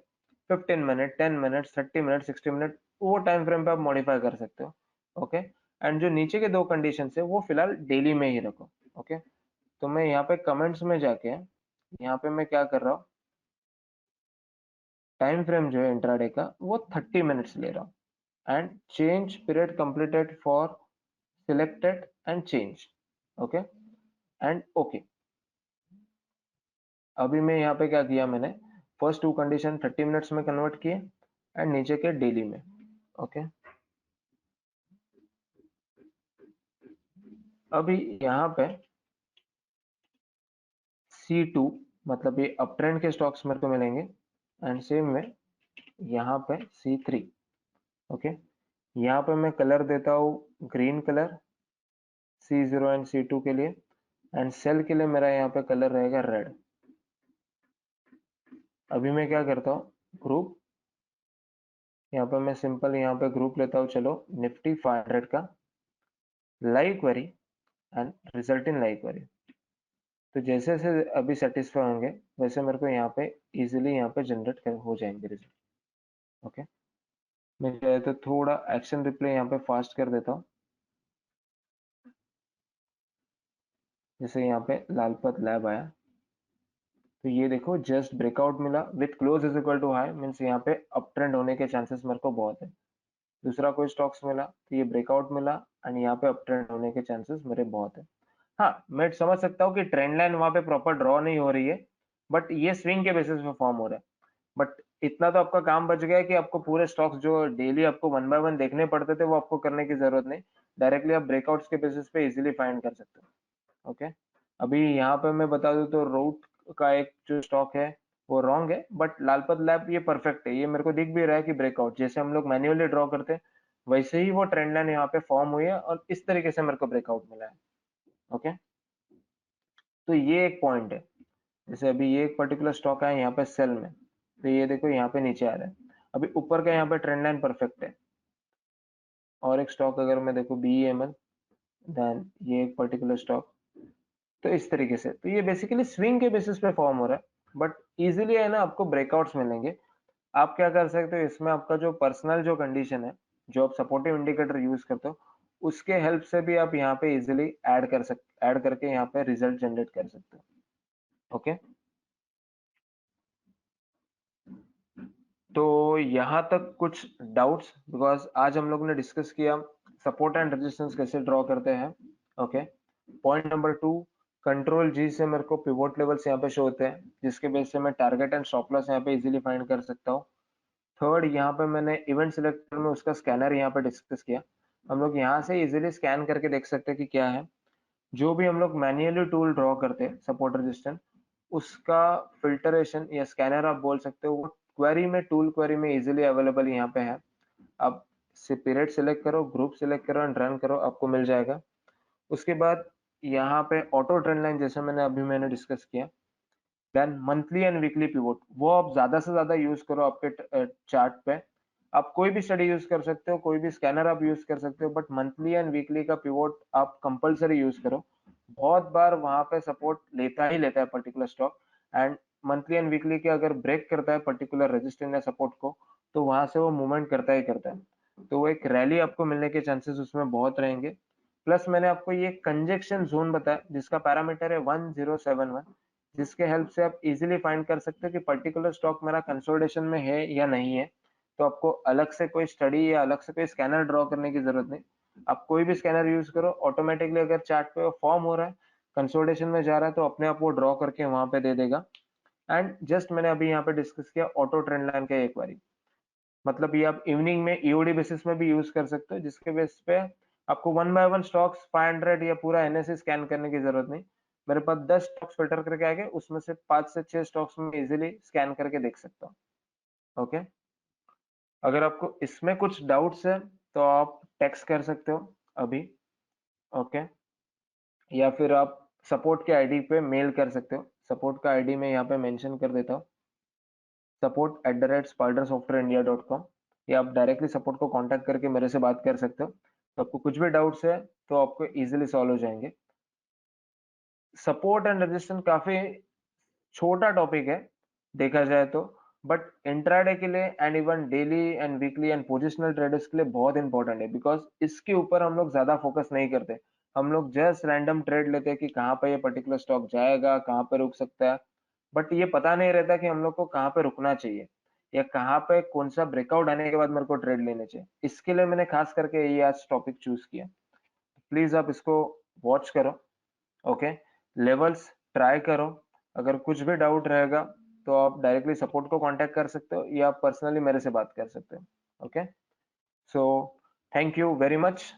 15 मिनट, 10 मिनट, 30 मिनट, 60 मिनट, वो टाइम फ्रेम पे आप मॉडिफाई कर सकते हो। ओके, एंड जो नीचे के 2 कंडीशन है वो फिलहाल डेली में ही रखो। ओके, तो मैं यहाँ पे कमेंट्स में जाके यहाँ पे मैं क्या कर रहा हूँ, टाइम फ्रेम जो है इंट्राडे का वो 30 मिनट्स ले रहा हूँ, and change period completed for selected and change. Okay, and okay, अभी मैं यहाँ पे क्या किया, मैंने फर्स्ट 2 कंडीशन 30 मिनट्स में कन्वर्ट किए एंड नीचे के डेली में। ओके, अभी यहाँ पे C2 मतलब ये अप ट्रेंड के स्टॉक्स मेरे को मिलेंगे, एंड सेम में यहाँ पे C3। ओके, यहाँ पे मैं कलर देता हूँ green colour C0 and C2 के लिए, एंड सेल के लिए मेरा यहाँ पे कलर रहेगा रेड। अभी मैं क्या करता हूँ, ग्रुप, यहाँ पे मैं सिंपल यहाँ पे ग्रुप लेता हूँ, चलो निफ्टी 500 का live query and result in live query. तो जैसे जैसे अभी सेटिस्फाई होंगे वैसे मेरे को यहाँ पे इजीली यहाँ पे जनरेट कर हो जाएंगे रिजल्ट। ओके, मैं चाहे तो थोड़ा एक्शन रिप्ले यहाँ पे फास्ट कर देता हूँ, जैसे यहाँ पे लालपत लैब आया, तो ये देखो जस्ट ब्रेकआउट मिला with close is equal to high, means यहाँ पे अप ट्रेंड होने के चांसेस मेरे को बहुत है। दूसरा कोई स्टॉक्स मिला तो ये ब्रेकआउट मिला एंड यहाँ पे अप ट्रेंड होने के चांसेस मेरे बहुत है। हाँ, मैं समझ सकता हूँ कि ट्रेंड लाइन वहां पे प्रॉपर ड्रॉ नहीं हो रही है, बट ये स्विंग के बेसिस पे फॉर्म हो रहा है। बट इतना तो आपका काम बच गया है कि आपको पूरे स्टॉक्स जो डेली आपको 1 बाय 1 देखने पड़ते थे वो आपको करने की जरूरत नहीं, डायरेक्टली आप ब्रेकआउट्स के बेसिस पे इजीली फाइंड कर सकते हो। ओके, अभी यहाँ पे मैं बता दूं तो रूट का एक जो स्टॉक है वो रॉन्ग है, बट लालपत लैब ये परफेक्ट है, ये मेरे को दिख भी रहा है कि ब्रेकआउट जैसे हम लोग मैन्युअली ड्रॉ करते हैं वैसे ही वो ट्रेंड लाइन यहाँ पे फॉर्म हुई है और इस तरीके से मेरे को ब्रेकआउट मिला है। ओके, तो ये एक पॉइंट है। जैसे अभी ये एक पर्टिकुलर स्टॉक है यहाँ पे सेल में, तो ये देखो यहाँ पे नीचे आ रहा है, अभी ऊपर का यहाँ पे ट्रेंड लाइन परफेक्ट है। और एक स्टॉक अगर मैं देखो BEML, देन ये एक पर्टिकुलर स्टॉक, तो इस तरीके से, तो ये बेसिकली स्विंग के बेसिस पे फॉर्म हो रहा है, बट इजीली है ना आपको ब्रेकआउट्स मिलेंगे। आप क्या कर सकते हो इसमें, आपका जो पर्सनल जो कंडीशन है, जो आप सपोर्टिव इंडिकेटर यूज करते हो, उसके हेल्प से भी आप यहाँ पे इजीली ऐड करके यहाँ पे रिजल्ट जनरेट कर सकते हो। ओके, तो यहाँ तक कुछ डाउट्स, बिकॉज आज हम लोग ने डिस्कस किया सपोर्ट एंड रेजिस्टेंस कैसे ड्रॉ करते हैं। ओके, पॉइंट नंबर 2, कंट्रोल जी से मेरे को पिवोट लेवल्स यहाँ पे शो होते हैं, जिसके बेस से मैं टारगेट एंड स्टॉप लॉस यहाँ पे इजीली फाइंड कर सकता हूँ। थर्ड, यहाँ पे मैंने इवेंट सिलेक्टर में उसका स्कैनर यहाँ पे डिस्कस किया। हम लोग यहाँ से इजीली स्कैन करके देख सकते हैं कि क्या है। जो भी हम लोग मैन्युअली टूल ड्रॉ करते हैं सपोर्ट रेजिस्टेंस, उसका फिल्टरेशन या स्कैनर आप बोल सकते हो, वो क्वेरी में, टूल क्वेरी में इजीली अवेलेबल यहाँ पे है। आप से पीरियड सिलेक्ट करो, ग्रुप सिलेक्ट करो एंड रन करो, आपको मिल जाएगा। उसके बाद यहाँ पे ऑटो ट्रेंड लाइन, जैसे मैंने डिस्कस किया। Then monthly and weekly pivot, वो आप ज्यादा से ज्यादा यूज करो आपके चार्ट पे। आप कोई भी स्टडी यूज कर सकते हो, कोई भी स्कैनर आप यूज कर सकते हो, बट मंथली एंड वीकली का पिवोट आप कंपलसरी यूज करो। बहुत बार वहां पे सपोर्ट लेता है particular stock, and monthly and weekly के अगर ब्रेक करता है पर्टिकुलर रेजिस्टेंस या सपोर्ट को, तो वहां से वो मूवमेंट करता ही करता है। तो वो एक रैली आपको मिलने के चांसेस उसमें बहुत रहेंगे। प्लस मैंने आपको ये कंजेक्शन जोन बताया, जिसका पैरामीटर है 1071, जिसके हेल्प से आप इजीली फाइंड कर सकते हो कि पर्टिकुलर स्टॉक मेरा कंसोलिडेशन में है या नहीं है। तो आपको अलग से कोई स्टडी या अलग से कोई स्कैनर ड्रॉ करने की जरूरत नहीं। आप कोई भी स्कैनर यूज करो, ऑटोमेटिकली अगर चार्ट पे फॉर्म हो रहा है, कंसोलिडेशन में जा रहा है, तो अपने आप वो ड्रॉ करके वहां पे दे देगा। एंड जस्ट मैंने अभी यहाँ पे डिस्कस किया ऑटो ट्रेंड लाइन का एक बारी, मतलब ये आप इवनिंग में ईओडी बेसिस में भी यूज कर सकते हो, जिसके बेस पे आपको वन बाय वन स्टॉक्स 500 या पूरा एनएससी स्कैन करने की जरूरत नहीं। मेरे पास 10 स्टॉक्स फिल्टर करके आ गए, उसमें से 5 से 6 स्टॉक्स में इजीली स्कैन करके देख सकता हूँ। ओके, अगर आपको इसमें कुछ डाउट्स है तो आप टेक्स्ट कर सकते हो अभी। ओके, या फिर आप सपोर्ट के आईडी पे मेल कर सकते हो। सपोर्ट का आईडी मैं यहाँ पे मेंशन कर देता हूँ, support@spiderssoftwareindia.com, या आप डायरेक्टली सपोर्ट को कांटेक्ट करके मेरे से बात कर सकते हो। तो आपको कुछ भी डाउट्स है तो आपको इजीली सॉल्व हो जाएंगे। सपोर्ट एंड रेजिस्टेंस काफी छोटा टॉपिक है देखा जाए तो, बट इंट्राडे के लिए and even daily and weekly and positional traders के लिए बहुत इंपॉर्टेंट है, बिकॉज इसके ऊपर हम लोग ज्यादा फोकस नहीं करते। हम लोग जस्ट रैंडम ट्रेड लेते हैं कि कहाँ पे ये पर्टिकुलर स्टॉक जाएगा, कहाँ पे रुक सकता है, बट ये पता नहीं रहता कि हम लोग को कहाँ पे रुकना चाहिए, या कहाँ पे कौन सा ब्रेकआउट आने के बाद मेरे को ट्रेड लेने चाहिए। इसके लिए मैंने खास करके ये आज टॉपिक चूज किया। प्लीज आप इसको वॉच करो। ओके, लेवल्स ट्राई करो। अगर कुछ भी डाउट रहेगा तो आप डायरेक्टली सपोर्ट को कांटेक्ट कर सकते हो, या आप पर्सनली मेरे से बात कर सकते हो। Okay, so thank you very much.